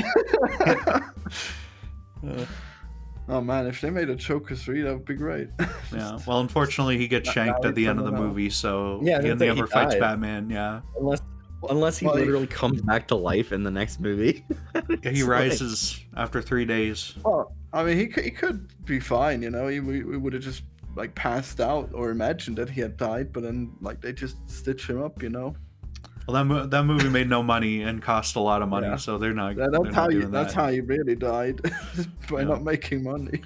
S3: Oh man, if they made a Joker 3, that would be great.
S1: Yeah. Well, unfortunately, he gets shanked at the end of the movie, so he never fights Batman. Yeah.
S2: Unless he literally comes back to life in the next movie.
S1: He rises after 3 days.
S3: Well, I mean, he could be fine, you know. We would have just like passed out or imagined that he had died, but then like they just stitch him up, you know.
S1: Well, that movie made no money and cost a lot of money, so they're not.
S3: That's how he really died by not making money.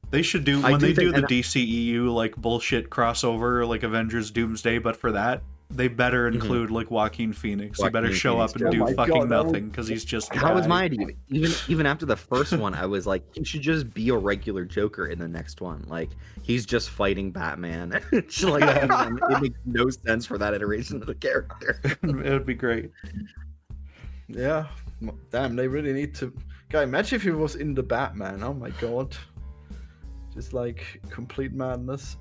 S1: They should do when they do the DCEU like bullshit crossover, like Avengers Doomsday, but for that. They better include like Joaquin Phoenix. He better show up and do fucking nothing because he's just.
S2: That was my idea. Even after the first one, I was like, he should just be a regular Joker in the next one. Like he's just fighting Batman. It makes no sense for that iteration of the character.
S1: It would be great.
S3: Yeah, damn, they really need to. Guy, imagine if he was in the Batman. Oh my god. Just like complete madness.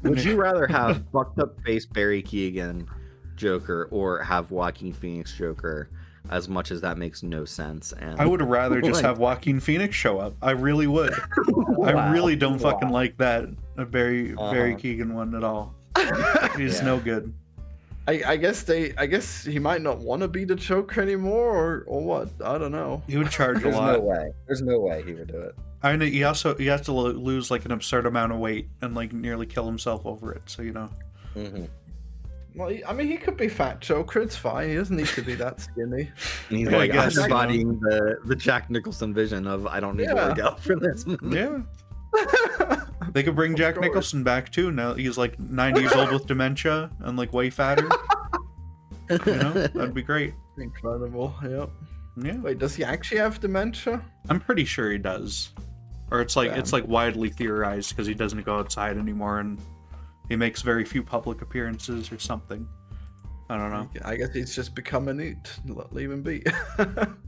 S2: Would you rather have fucked up face Barry Keoghan Joker or have Joaquin Phoenix Joker? As much as that makes no sense, and
S1: I would rather just have Joaquin Phoenix show up. I really would.
S2: Wow.
S1: I really don't fucking like that Barry Keoghan one at all. He's no good.
S3: I guess he might not want to be the Joker anymore, or what? I don't know.
S1: He would charge a lot.
S2: There's no way he would do it.
S1: I know he has to lose like an absurd amount of weight and like nearly kill himself over it. So you know.
S2: Mm-hmm.
S3: Well, I mean, he could be fat Joker. It's fine. He doesn't need to be that skinny.
S2: He's like embodying the Jack Nicholson vision of I don't need to work out for this.
S1: Yeah. They could bring Jack Nicholson back too. Now he's like 90 years old with dementia and like way fatter. You know, that'd be great.
S3: Incredible. Yep.
S1: Yeah.
S3: Wait, does he actually have dementia?
S1: I'm pretty sure he does. Or it's like widely theorized because he doesn't go outside anymore and he makes very few public appearances or something. I don't know.
S3: I guess he's just become a newt. Leave him be.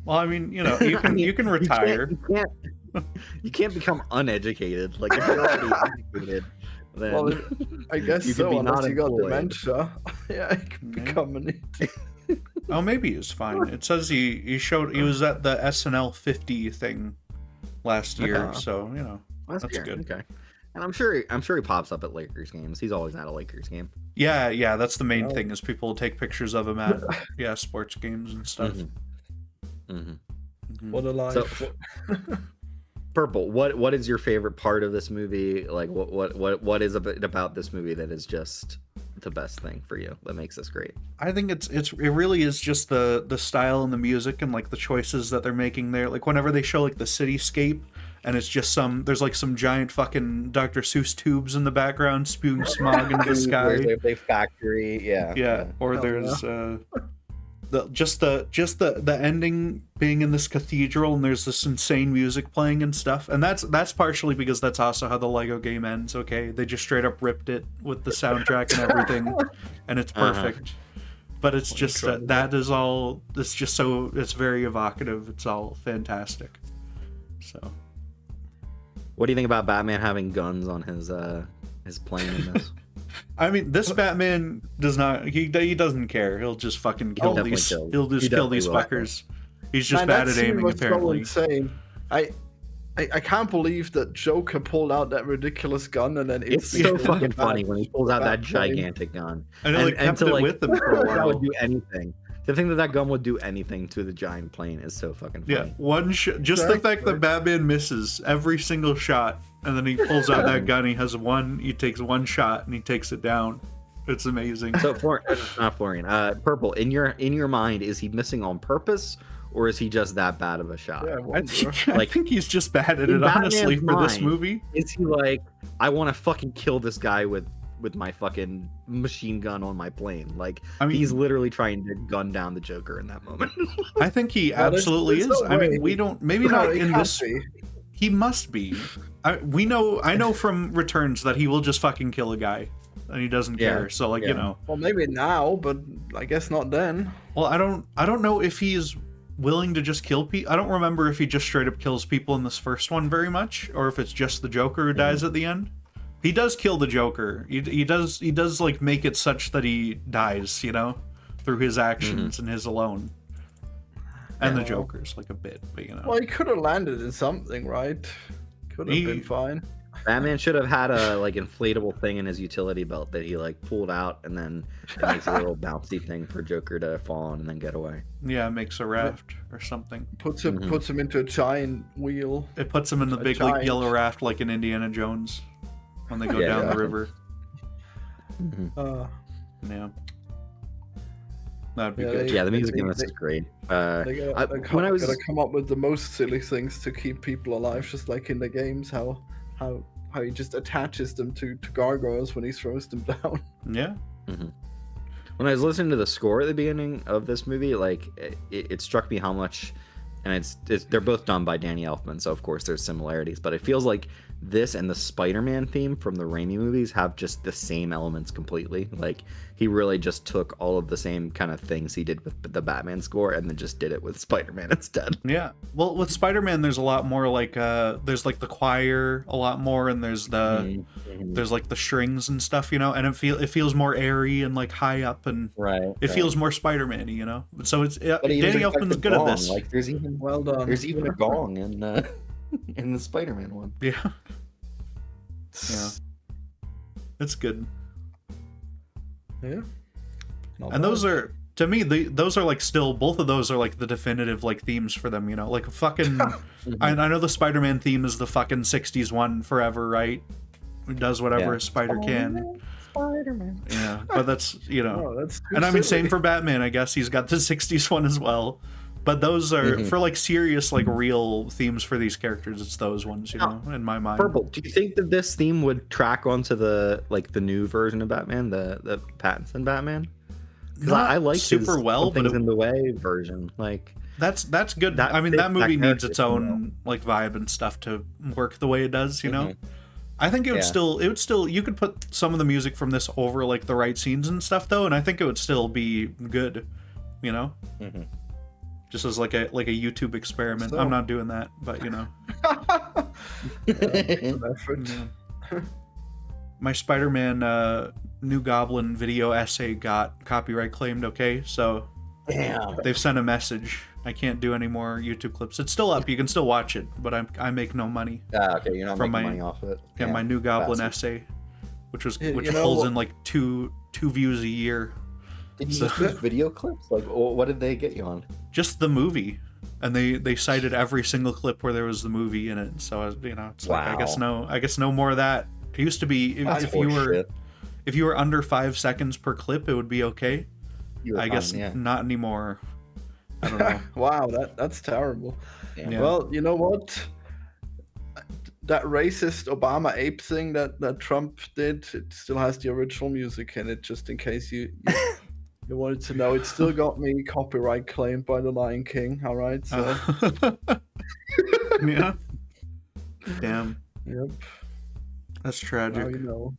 S1: Well, I mean, you know, you can retire.
S2: You can't become uneducated. Like if you're already educated, then
S3: well, I guess
S2: you
S3: so.
S2: Be
S3: unless you got
S2: employed.
S3: Dementia, yeah, he can become a newt.
S1: Oh, maybe he's fine. It says he was at the SNL 50 thing last year, so you know that's good.
S2: Okay, and I'm sure he pops up at Lakers games. He's always at a Lakers game.
S1: Yeah, that's the main thing is people take pictures of him at sports games and stuff.
S2: Mm-hmm. Mm-hmm.
S3: What a life.
S2: So, Purple, what is your favorite part of this movie? Like what is it about this movie that is just the best thing for you that makes this great?
S1: I think it really is just the style and the music and like the choices that they're making there. Like whenever they show like the cityscape and it's just there's like some giant fucking Dr. Seuss tubes in the background spewing smog into the sky.
S2: They factory,
S1: yeah. Or there's the ending being in this cathedral, and there's this insane music playing and stuff, and that's partially because that's also how the Lego game ends. Okay, they just straight up ripped it with the soundtrack and everything, and it's perfect. But it's just that is all. It's just so it's very evocative. It's all fantastic. So,
S2: what do you think about Batman having guns on his plane in this?
S1: I mean, this Batman does not. He doesn't care. He'll just fucking kill these. He'll just kill these fuckers. He's just bad at aiming, apparently.
S3: So insane. I can't believe that Joker pulled out that ridiculous gun and then
S2: it's so fucking funny when he pulls out that gigantic gun.
S1: And he kept it with him for a while.
S2: That would do anything. To think that gun would do anything to the giant plane is so fucking funny.
S1: Yeah, just the fact that Batman misses every single shot, and then he pulls out that gun. He takes one shot and he takes it down. It's amazing.
S2: So, not Florian. Purple. In your mind, is he missing on purpose? Or is he just that bad of a shot?
S3: Yeah,
S1: I think he's just bad at it, honestly, for this movie.
S2: Is he like, I want to fucking kill this guy with my fucking machine gun on my plane? Like, I mean, he's literally trying to gun down the Joker in that moment.
S1: I think he absolutely is. I mean, we don't, maybe not in this. He must be. I know from Returns that he will just fucking kill a guy. And he doesn't care. So, like, you know.
S3: Well, maybe now, but I guess not then.
S1: Well, I don't know if he's willing to just kill people. I don't remember if he just straight up kills people in this first one very much, or if it's just the Joker who dies at the end. He does kill the Joker. He does like make it such that he dies, you know, through his actions and his alone. And the Joker's like a bit, but you know.
S3: Well, he could have landed in something, right? Could have been fine.
S2: Batman should have had a like inflatable thing in his utility belt that he like pulled out, and then it makes a little bouncy thing for Joker to fall on and then get away.
S1: Yeah, it makes a raft or something.
S3: Puts him into a giant wheel.
S1: It puts him in the big like yellow raft like in Indiana Jones when they go down the river. Yeah. That'd be good.
S2: The music in this is great.
S3: They gotta come up with the most silly things to keep people alive, just like in the games, how he just attaches them to gargoyles when he throws them down.
S1: Yeah.
S2: When I was listening to the score at the beginning of this movie, like it struck me how much, and they're both done by Danny Elfman, so of course there's similarities, but it feels like this and the Spider-Man theme from the Raimi movies have just the same elements completely. Like he really just took all of the same kind of things he did with the Batman score and then just did it with Spider-Man instead.
S1: Yeah. Well, with Spider-Man, there's a lot more like there's like the choir a lot more, and there's there's like the strings and stuff, you know, and it feels more airy and like high up, and it feels more Spider-Man-y, you know. So it's Danny Elfman's good at this.
S2: Like there's even There's even a gong in the Spider-Man one.
S1: Yeah. Yeah. It's good.
S3: Yeah.
S1: And those are, to me, those are like still, both of those are like the definitive like themes for them, you know, like fucking, I know the Spider-Man theme is the fucking 60s one forever, right? Who does whatever a spider can.
S3: Spider-Man.
S1: Yeah, but that's, you know,
S3: that's
S1: and I mean, same for Batman, I guess he's got the 60s one as well. But those are, for like serious, like real themes for these characters, it's those ones, you know, in my mind.
S2: Purple, do you think that this theme would track onto the new version of Batman, the Pattinson Batman? Because I like
S1: super well, but
S2: in the way version. Like
S1: that's good. I mean, that movie needs its own like vibe and stuff to work the way it does, you know. I think it would still, you could put some of the music from this over like the right scenes and stuff though, and I think it would still be good, you know. Just as like a YouTube experiment. I'm not doing that, but you know. My Spider-Man New Goblin video essay got copyright claimed, okay? So they've sent a message. I can't do any more YouTube clips. It's still up. You can still watch it, but I make no money.
S2: Okay, you're not making money off of it.
S1: Yeah, my New Goblin essay, which pulls in like two views a year.
S2: Did you use video clips? Like, what did they get you on?
S1: Just the movie, and they cited every single clip where there was the movie in it. So you know, it's like I guess no more of that. It used to be if you were under 5 seconds per clip, it would be okay. I guess not anymore. I don't know.
S3: Wow, that's terrible.
S1: Yeah.
S3: Well, you know what? that racist Obama ape thing that Trump did, it still has the original music in it, just in case you wanted to know. It still got me copyright claimed by the Lion King. All right, so
S1: yeah. Damn.
S3: yep.
S1: That's
S3: Now
S1: tragic.
S3: you know.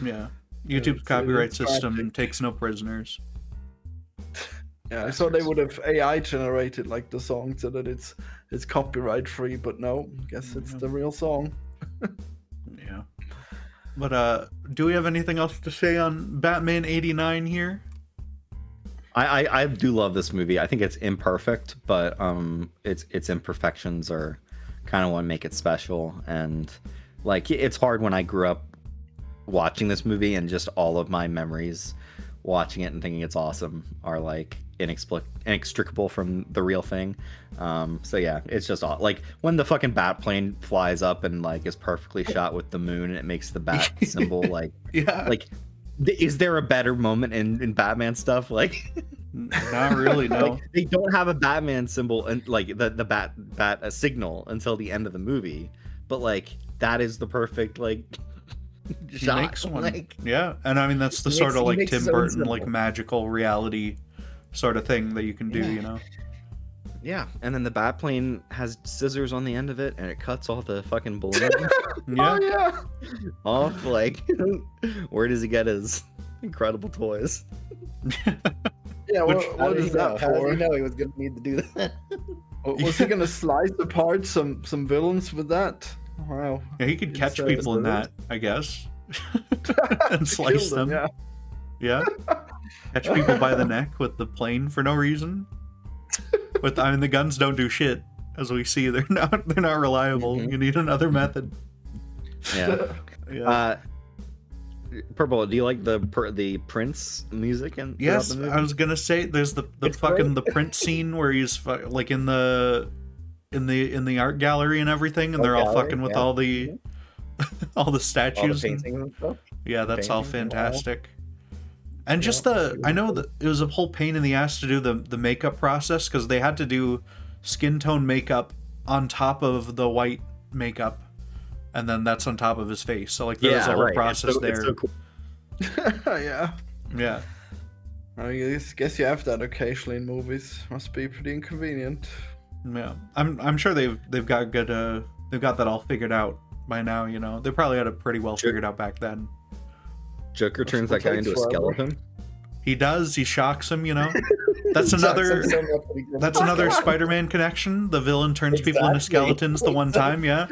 S1: Yeah. YouTube's
S3: It's
S1: copyright
S3: tragic.
S1: system takes no prisoners.
S3: Yeah, I thought they would have AI generated like the song so that it's copyright free, but no, I guess it's the real song.
S1: Yeah. But do we have anything else to say on Batman 89 here?
S2: I do love this movie. I think it's imperfect, but its imperfections are kind of what make it special. And like, it's hard when I grew up watching this movie and just all of my memories watching it and thinking it's awesome are like inextricable from the real thing. So yeah, it's just like when the fucking bat plane flies up and like is perfectly shot with the moon and it makes the bat symbol like
S1: Yeah.
S2: like is there a better moment in Batman stuff? Like
S1: Not really, no.
S2: like, they don't have a Batman symbol and like the bat a signal until the end of the movie, but like that is the perfect like
S1: He
S2: shot.
S1: makes one.
S2: Like,
S1: Yeah, and I mean that's the
S2: He
S1: sort
S2: makes-
S1: of
S2: he
S1: like
S2: makes
S1: Tim
S2: his own
S1: Burton like
S2: symbol.
S1: magical reality sort of thing that you can do, you know.
S2: yeah, and then the bat plane has scissors on the end of it, and it cuts all the fucking balloons
S1: Yeah.
S3: Oh yeah.
S2: off. Like, where does he get his incredible toys?
S3: Yeah,
S1: Which-
S3: what is that for?
S2: know he was gonna need to do that?
S3: Was he gonna slice apart some villains with that? Wow.
S1: Yeah, he could catch
S3: Inside
S1: people in
S3: balloons.
S1: that, I guess. And
S3: To
S1: slice
S3: kill
S1: them.
S3: Yeah.
S1: Yeah. Catch people by the neck with the plane for no reason. I mean the guns don't do shit, as we see. They're not reliable.
S2: Mhm.
S1: You need another method.
S2: Yeah.
S1: Yeah.
S2: Purple, do you like the Prince music and
S1: Yes, I was gonna say there's the
S2: It's
S1: fucking
S2: great.
S1: the Prince scene where he's like in the art gallery and everything, and they're all
S2: gallery,
S1: fucking with
S2: yeah.
S1: all the all the statues. and-
S2: and stuff?
S1: yeah, that's all
S2: paintings, wow.
S1: fantastic. And just
S3: Yeah.
S1: I know that it was a whole pain in the ass to do the makeup process because they had to do skin tone makeup on top of the white makeup, and then that's on top of his face. So like there was a whole process
S2: It's
S1: there.
S2: so cool.
S3: Yeah.
S1: Yeah.
S3: I guess you have that occasionally in movies. Must be pretty inconvenient.
S1: Yeah, I'm sure they've got good they've got that all figured out by now. You know, they probably had it pretty well figured out back then.
S2: Joker turns that guy into a
S3: Takes forever.
S2: skeleton.
S1: He does. He shocks him. You know, that's another Spider-Man connection. The villain turns people into
S2: Exactly.
S1: skeletons the one time, yeah,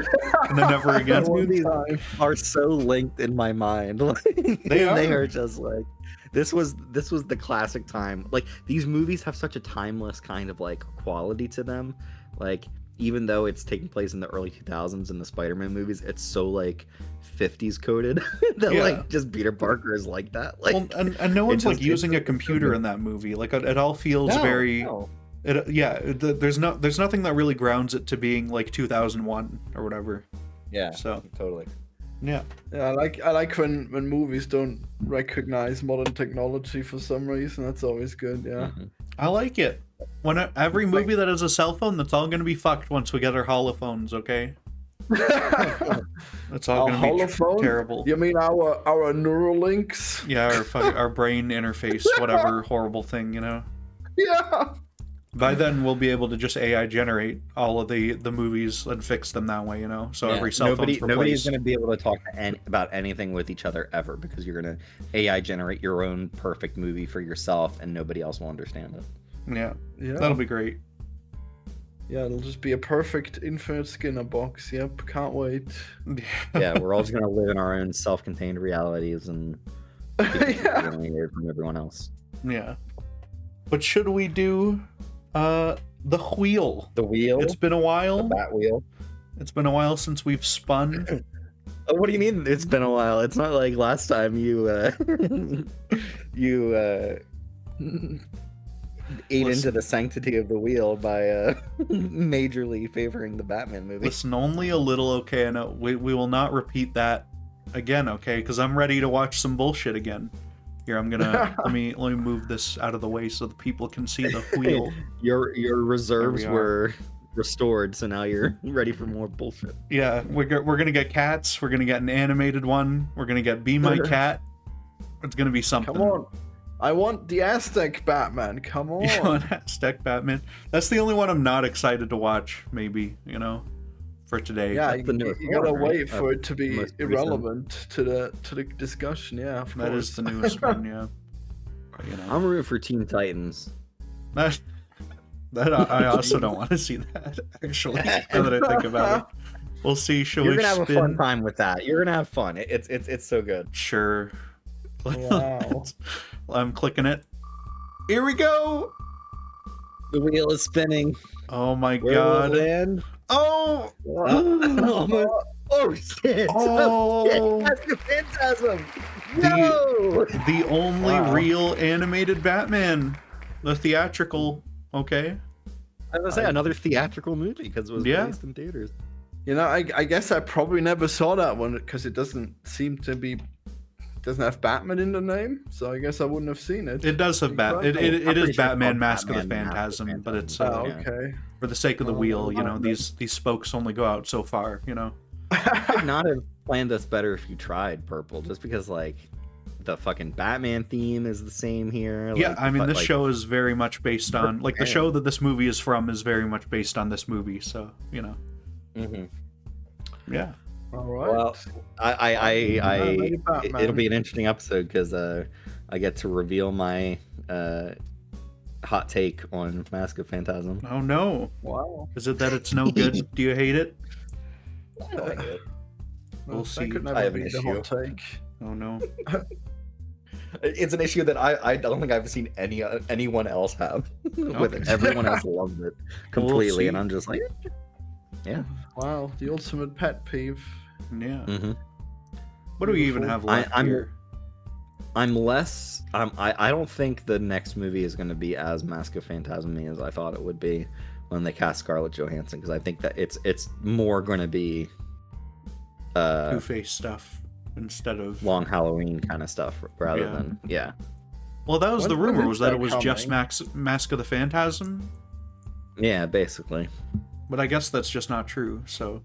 S1: and then never again.
S3: One
S2: movies
S3: time.
S2: are so linked in my mind.
S1: They
S2: They
S1: are.
S2: are just like this was the classic time. Like these movies have such a timeless kind of like quality to them. Like even though it's taking place in the early 2000s in the Spider-Man movies, it's so like 50s coded that
S1: Yeah.
S2: like just Peter Parker is like that. Like
S1: Well, and no one's
S2: just-
S1: like using a
S2: it's-
S1: computer in that movie. Like it all feels
S2: No,
S1: very.
S2: no.
S1: There's nothing that really grounds it to being like 2001 or whatever.
S2: Yeah,
S1: So
S2: totally.
S1: yeah.
S3: Yeah, I like when movies don't recognize modern technology for some reason. That's always good. Yeah.
S2: Mhm.
S1: I like it. When every movie that has a cell phone, that's all going to be fucked once we get our holophones, okay? That's all
S3: Our
S1: going to be
S3: holophone?
S1: terrible.
S3: You mean our neural links?
S1: Yeah, our brain interface, whatever horrible thing, you know.
S3: Yeah.
S1: By then, we'll be able to just AI generate all of the movies and fix them that way, you know. So
S2: Yeah,
S1: every cell phone's
S2: nobody's
S1: replaced.
S2: going to be able to talk to about anything with each other ever because you're going to AI generate your own perfect movie for yourself and nobody else will understand it.
S1: Yeah,
S3: Yeah.
S1: that'll be great.
S3: Yeah, it'll just be a perfect infinite Skinner box. Yep, can't wait.
S2: Yeah, we're all just going to live in our own self-contained realities and
S3: Yeah.
S2: alienate from everyone else.
S1: Yeah. But should we do the wheel?
S2: The wheel,
S1: It's been a
S2: the
S1: while.
S2: bat wheel.
S1: It's been a while since we've spun.
S2: Oh, what do you mean? It's been a while. It's not like last time you ate into the sanctity of the wheel by majorly favoring the Batman movie.
S1: Listen, only a little, okay? I know we will not repeat that again, okay? Because I'm ready to watch some bullshit again. Here, I'm gonna let me move this out of the way so the people can see the wheel.
S2: Your reserves
S1: There we
S2: were restored, so now you're ready for more bullshit.
S1: Yeah, we're gonna get cats. We're gonna get an animated one. We're gonna get Be My Cat. It's gonna be something.
S3: Come on. I want the Aztec Batman. Come on.
S1: You want Aztec Batman? That's the only one I'm not excited to watch. Maybe for today.
S3: Yeah,
S2: That's the
S3: you
S2: newest
S3: gotta
S2: one, right?
S3: wait for it to be
S2: Most recent.
S3: irrelevant to the discussion. Yeah, of
S1: That
S3: course.
S1: is the newest one. Yeah. But,
S2: I'm rooting for Teen Titans.
S1: that I also don't want to see that. Actually, now that I think about it, we'll see. Shall
S2: You're
S1: we
S2: gonna have
S1: spin?
S2: a fun time with that. You're gonna have fun. It's so good.
S1: Sure.
S3: Wow.
S1: I'm clicking it. Here we go.
S2: The wheel is spinning.
S1: Oh my
S2: Where will
S1: god.
S2: it land?
S1: Oh.
S2: Oh shit!
S1: Oh.
S2: That's the phantasm. No.
S1: The only
S3: Wow.
S1: real animated Batman. The theatrical. Okay.
S2: I was gonna say another theatrical movie because it was
S1: Yeah.
S2: released in theaters.
S3: I guess I probably never saw that one because it doesn't seem to be doesn't have Batman in the name, so I guess I wouldn't have seen it.
S1: It does have Bat. It
S2: I'm
S1: is
S2: pretty sure
S1: Batman
S2: it's
S1: Mask of the
S2: Batman, Mask of the
S1: Phantasm, but it's
S3: Oh,
S2: Yeah.
S3: okay.
S1: for the sake of the wheel.
S3: Oh,
S1: These spokes only go out so far.
S2: Could not have planned this better if you tried Purple, just because like the fucking Batman theme is the same here.
S1: Yeah,
S2: like,
S1: I mean,
S2: but,
S1: this
S2: like,
S1: show is very much based on, like, the show that this movie is from is very much based on this movie, so,
S2: mhm.
S1: yeah.
S3: All right.
S2: Well, I
S3: Batman.
S2: it'll be an interesting episode because I get to reveal my hot take on Mask of Phantasm.
S1: Oh, no.
S3: Wow.
S1: Is it that it's no good? Do you hate it?
S2: I like it.
S1: We'll see.
S3: That could
S2: I
S3: never
S2: have an
S3: be the hot take.
S1: Oh, no.
S2: It's an issue that I don't think I've seen anyone else have. With
S1: Okay.
S2: it. Everyone else loved it completely,
S1: see.
S2: and I'm just like, yeah.
S3: Wow, the ultimate pet peeve.
S1: Yeah.
S2: Mm-hmm.
S1: What do we even have left
S2: I'm-
S1: here?
S2: I'm less. I don't think the next movie is going to be as Mask of Phantasm as I thought it would be when they cast Scarlett Johansson, because I think that it's more going to be
S1: Two-Face stuff instead of...
S2: long Halloween kind of stuff rather
S1: Yeah.
S2: than
S1: Well, that was the
S3: When
S1: rumor,
S3: is
S1: was that
S3: that
S1: it was just
S3: coming?
S1: Mask of the Phantasm,
S2: yeah, basically.
S1: but I guess that's just not true, so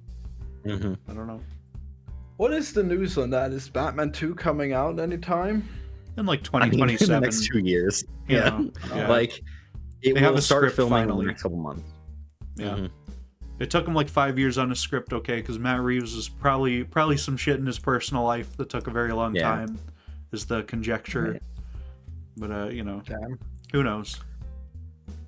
S2: Mm-hmm.
S1: I don't know.
S3: What is the news on that? Is Batman 2 coming out anytime?
S1: In like
S2: I mean, in
S1: 2027.
S2: the next 2 years.
S1: Yeah, yeah.
S2: Like it
S1: They have
S2: will
S1: a
S2: start
S1: script
S2: filming in
S1: finally.
S2: the next couple months.
S1: Yeah.
S2: Mhm.
S1: It took him like 5 years on a script, okay, because Matt Reeves was probably some shit in his personal life that took a very long
S2: Yeah.
S1: time, is the conjecture.
S2: Right.
S1: But
S3: Damn.
S1: who knows?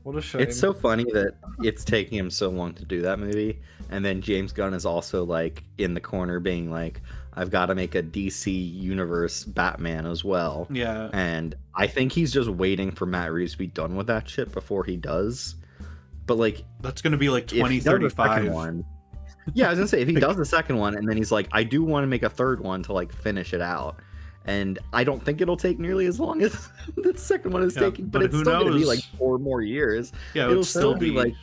S3: What a shame.
S2: It's so funny that it's taking him so long to do that movie, and then James Gunn is also like in the corner being like, I've got to make a DC universe Batman as well.
S1: Yeah,
S2: And I think he's just waiting for Matt Reeves to be done with that shit before he does. But like,
S1: that's gonna be like
S2: if he does the second
S1: 2035.
S2: one, yeah, I was gonna say if he does the second one and then he's like, I do want to make a third one to like finish it out, and I don't think it'll take nearly as long as the second one is
S1: Yeah,
S2: taking, but
S1: but
S2: it's
S1: who
S2: still gonna be
S1: knows?
S2: like 4 more years.
S1: Yeah,
S2: It'll still be like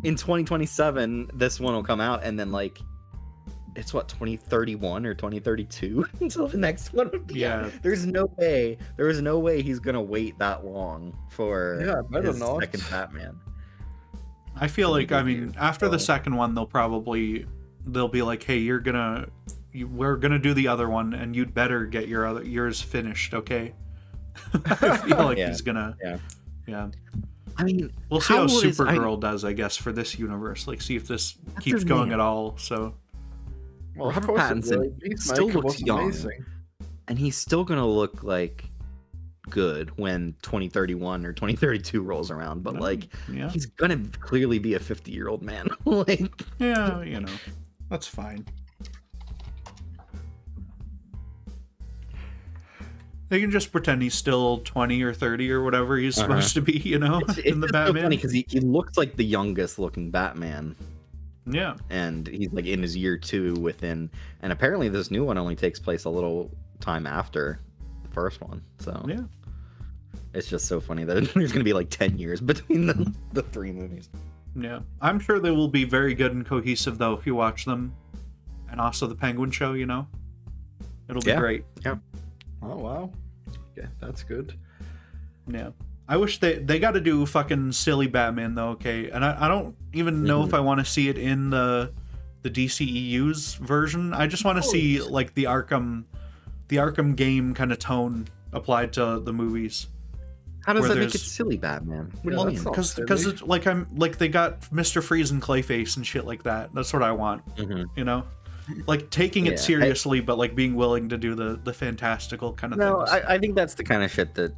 S2: in 2027 this one will come out, and then like it's what 2031 or 2032 until the next one would be
S1: Yeah.
S2: out. There is no way he's gonna wait that long for
S3: Yeah, better
S2: his
S3: not.
S2: second Batman.
S1: I feel
S2: Some
S1: like, I
S2: good
S1: mean,
S2: years.
S1: after the
S2: So-
S1: second one, they'll be like, hey, we're gonna do the other one, and you'd better get yours finished, okay? I feel like
S2: Yeah,
S1: he's gonna.
S2: yeah.
S1: Yeah.
S2: I mean,
S1: We'll see how
S2: is-
S1: Supergirl does, I guess, for this universe. Like, see if this
S2: That's
S1: keeps
S2: his
S1: going
S2: name.
S1: at all. So,
S3: Well, of
S2: Robert
S3: course it
S2: Pattinson
S3: will.
S2: still
S3: Peacemaker
S2: looks
S3: was
S2: young.
S3: amazing.
S2: and he's still gonna look like good when 2031 or 2032 rolls around, but like
S1: yeah,
S2: he's gonna clearly be a 50-year-old man. Like,
S1: yeah, that's fine. They can just pretend he's still 20 or 30 or whatever he's supposed to be, in the
S2: it's just so
S1: Batman.
S2: funny because he looks like the youngest looking Batman,
S1: Yeah,
S2: and he's like in his year 2 within, and apparently this new one only takes place a little time after the first one, so
S1: yeah.
S2: it's just so funny that there's gonna be like 10 years between the 3 movies.
S1: Yeah, I'm sure they will be very good and cohesive, though, if you watch them. And also the Penguin show, it'll be
S2: Yeah.
S1: great.
S3: Oh wow. Yeah, that's good.
S1: Yeah. I wish they got to do fucking silly Batman though, okay? And I don't even know if I want to see it in the DCEU's version. I just want to see like the Arkham game kind of tone applied to the movies.
S2: How does that make it silly Batman? What do you mean?
S1: Because it's like they got Mr. Freeze and Clayface and shit like that. That's what I want. You know? Like taking it seriously, but like being willing to do the fantastical kind of things.
S2: No, I think that's the kind of shit that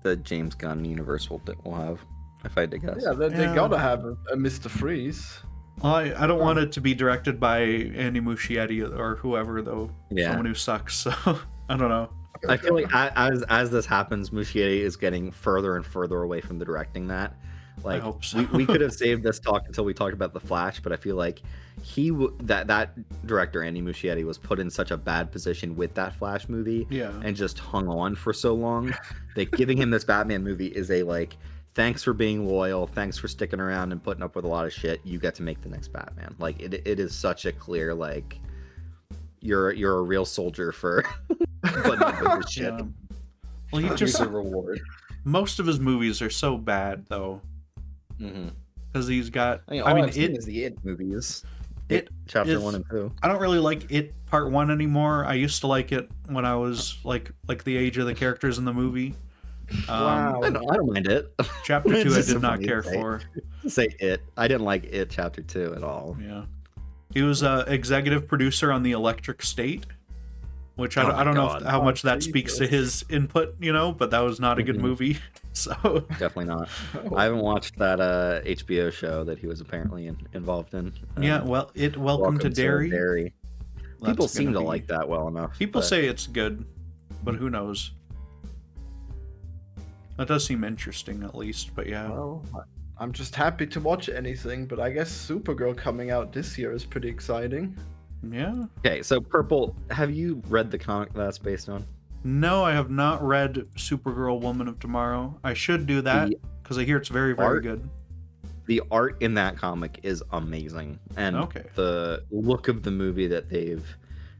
S2: the James Gunn universe will have, if I had to guess.
S3: Yeah, they gotta have a Mr. Freeze.
S1: Well, I don't want it to be directed by Andy Muschietti or whoever, though.
S2: Yeah.
S1: Someone who sucks, so I don't know.
S2: I feel like as this happens, Muschietti is getting further and further away from the directing that. Like,
S1: I hope so.
S2: we could have saved this talk until we talked about The Flash, but I feel like that director, Andy Muschietti, was put in such a bad position with that Flash movie and just hung on for so long that giving him this Batman movie is a, like, thanks for being loyal, thanks for sticking around and putting up with a lot of shit, you get to make the next Batman. Like, it is such a clear, like, you're a real soldier for putting up with this shit.
S1: Yeah. Well, he just
S2: a reward.
S1: Most of his movies are so bad, though. Because he's got.
S2: I mean, It is the It movies. It Chapter 1 and 2.
S1: I don't really like It Part 1 anymore. I used to like it when I was like the age of the characters in the movie.
S3: Wow.
S2: I don't mind it.
S1: Chapter 2 I did not care for.
S2: Say It. I didn't like It Chapter 2 at all.
S1: Yeah. He was executive producer on The Electric State, which I don't know how much that speaks to his input, you know, but that was not a good movie. So
S2: definitely not. I haven't watched that HBO show that he was apparently involved in.
S1: Yeah, well, Welcome to Derry.
S2: People seem to like that well enough.
S1: People say it's good, but who knows? That does seem interesting, at least. But yeah.
S3: Well, I'm just happy to watch anything, but I guess Supergirl coming out this year is pretty exciting.
S1: Yeah.
S2: Okay, so Purple, have you read the comic that's based on?
S1: No, I have not read Supergirl Woman of Tomorrow. I should do that because I hear it's very, very good.
S2: The art in that comic is amazing. And the look of the movie that they've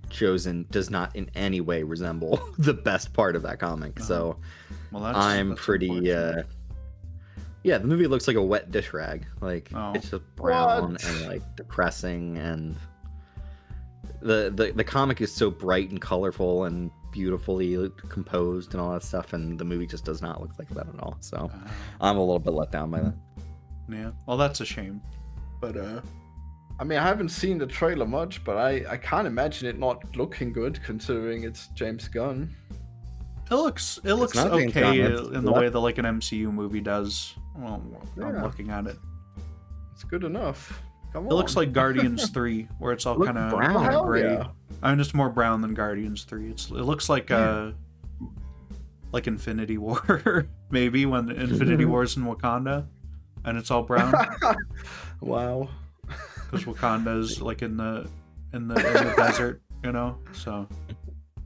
S2: chosen does not in any way resemble the best part of that comic. So I'm pretty... yeah, the movie looks like a wet dish rag. Like, it's just brown and, like, depressing, and... The comic is so bright and colorful and beautifully composed and all that stuff, and the movie just does not look like that at all. So I'm a little bit let down by that.
S1: Yeah, well, that's a shame. But
S3: I mean, I haven't seen the trailer much, but I can't imagine it not looking good considering it's James Gunn.
S1: It looks okay in the way that like an MCU movie does. Well, I'm looking at it.
S3: It's good enough. Come on.
S1: It looks like Guardians 3, where it's all kind of gray.
S3: Yeah.
S1: I mean, it's more brown than Guardians 3. It looks like like Infinity War, maybe when Infinity War's in Wakanda, and it's all brown.
S3: Wow.
S1: Because Wakanda is like in the desert, you know. So.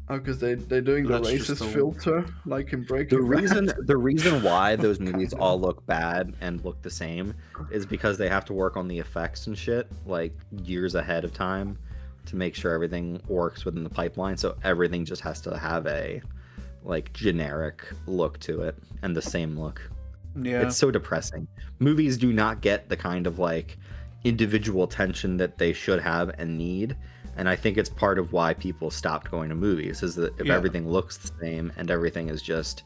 S3: Oh, because they're doing the racist filter, like in Breaking Bad.
S2: The reason why those movies all look bad and look the same is because they have to work on the effects and shit like years ahead of time to make sure everything works within the pipeline. So everything just has to have a like generic look to it and the same look.
S1: Yeah,
S2: it's so depressing. Movies do not get the kind of like individual attention that they should have and need. And I think it's part of why people stopped going to movies, is that if everything looks the same and everything is just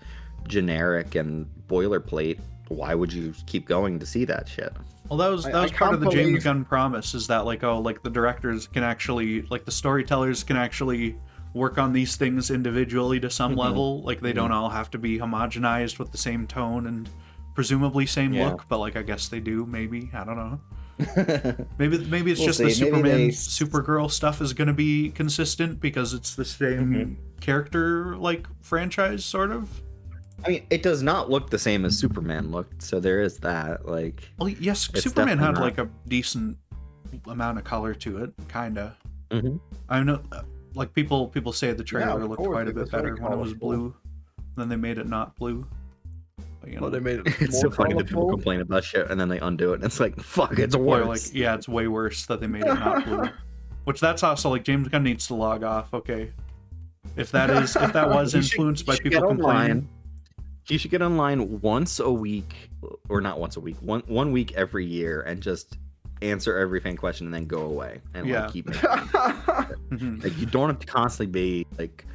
S2: generic and boilerplate, why would you keep going to see that shit?
S1: Well, that was part of the James Gunn promise, is that like, like the directors can actually, like the storytellers can actually work on these things individually to some level. Like they don't all have to be homogenized with the same tone and presumably same look, but like I guess they do, maybe. I don't know. maybe it's just the Superman Supergirl stuff is going to be consistent because it's the same character like franchise sort of.
S2: I mean, it does not look the same as Superman looked, so there is that. Like,
S1: well, yes, Superman had like a decent amount of color to it, kind of. I know, like people say the trailer looked quite a bit better when it was blue. Then they made it not blue. You know,
S3: they made it
S2: it's so funny that people complain about shit and then they undo it and it's like, fuck, it's worse.
S1: Like, it's way worse that they made it not blue. Which that's also like James Gunn needs to log off. Okay, if that was influenced by people complaining,
S2: He should get online once a week, or not once a week, one week every year, and just answer every fan question and then go away and like keep making
S1: Mhm.
S2: like you don't have to constantly be like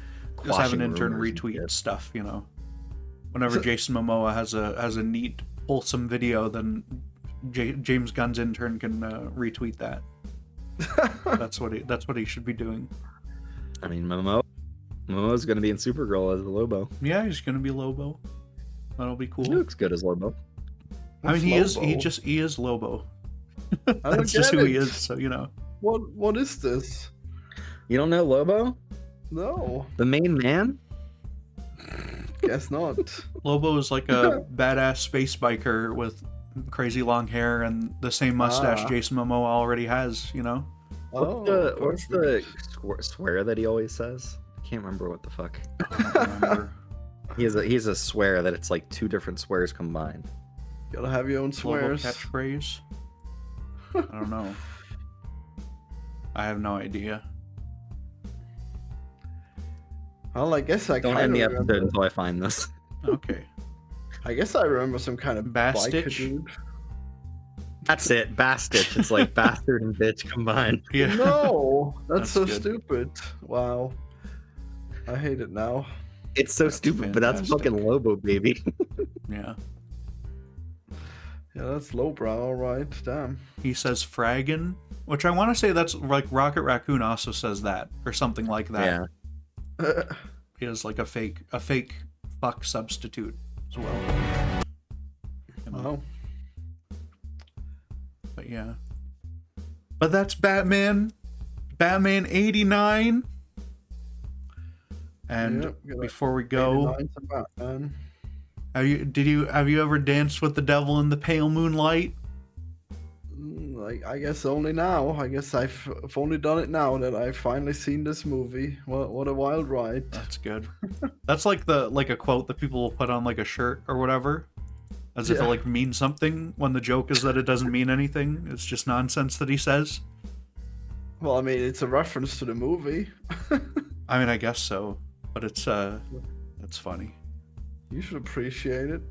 S1: Just have an
S2: quashing
S1: intern
S2: rumors and
S1: retweet
S2: shit.
S1: stuff, you know. Whenever Jason Momoa has a neat, wholesome video, then James Gunn's intern can retweet that. That's what he should be doing.
S2: I mean, Momoa's gonna be in Supergirl as a Lobo.
S1: Yeah, he's gonna be Lobo. That'll be cool.
S2: He looks good as Lobo.
S1: I mean,
S3: What's
S1: he
S3: Lobo?
S1: is Lobo.
S3: I don't
S1: That's just
S3: get
S1: who he
S3: it.
S1: is. So you know.
S3: What is this?
S2: You don't know Lobo,
S3: No,
S2: the main man?
S3: guess not.
S1: Lobo is like a badass space biker with crazy long hair and the same mustache
S3: Ah.
S1: Jason Momoa already has. You know.
S2: What's the swear that he always says? I can't remember what the fuck.
S1: I don't remember.
S2: He has a swear that it's like two different swears combined.
S3: Gotta have your own
S1: Lobo
S3: swears.
S1: catchphrase. I don't know. I have no idea.
S3: Well, I guess I
S2: Don't
S3: kind
S2: end
S3: of
S2: the episode
S3: remember.
S2: until I find this.
S1: Okay.
S3: I guess I remember some kind of biker
S1: Bastitch?
S3: dude.
S2: That's it, Bastitch. It's like bastard and bitch combined.
S1: Yeah.
S3: No, that's
S1: That's
S3: so
S1: good.
S3: stupid. Wow, I hate it now.
S2: It's so
S1: That's
S2: stupid, but that's
S1: fantastic.
S2: fucking Lobo, baby.
S1: Yeah.
S3: Yeah, that's lowbrow. All right, damn.
S1: He says fraggin', which I want to say that's like Rocket Raccoon also says that or something like that.
S2: Yeah.
S1: He is like a fake fuck substitute as well. You know,
S3: Wow.
S1: but yeah. But that's Batman 89. And
S3: Yep, got a
S1: before we go,
S3: 89 to Batman.
S1: have you ever danced with the devil in the pale moonlight?
S3: Like, I guess only now. I guess I've only done it now that I've finally seen this movie. What a wild ride.
S1: That's good. That's like a quote that people will put on like a shirt or whatever, as if it
S3: Yeah.
S1: like means something. When the joke is that it doesn't mean anything, it's just nonsense that he says.
S3: Well, I mean, it's a reference to the movie.
S1: I mean, I guess so, but it's funny.
S3: You should appreciate it.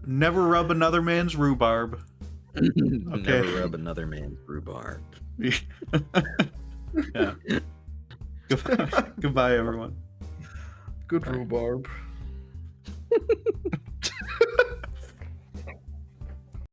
S1: Never rub another man's rhubarb.
S2: Never rub another man's rhubarb.
S1: Yeah. Goodbye, everyone.
S3: Good rhubarb.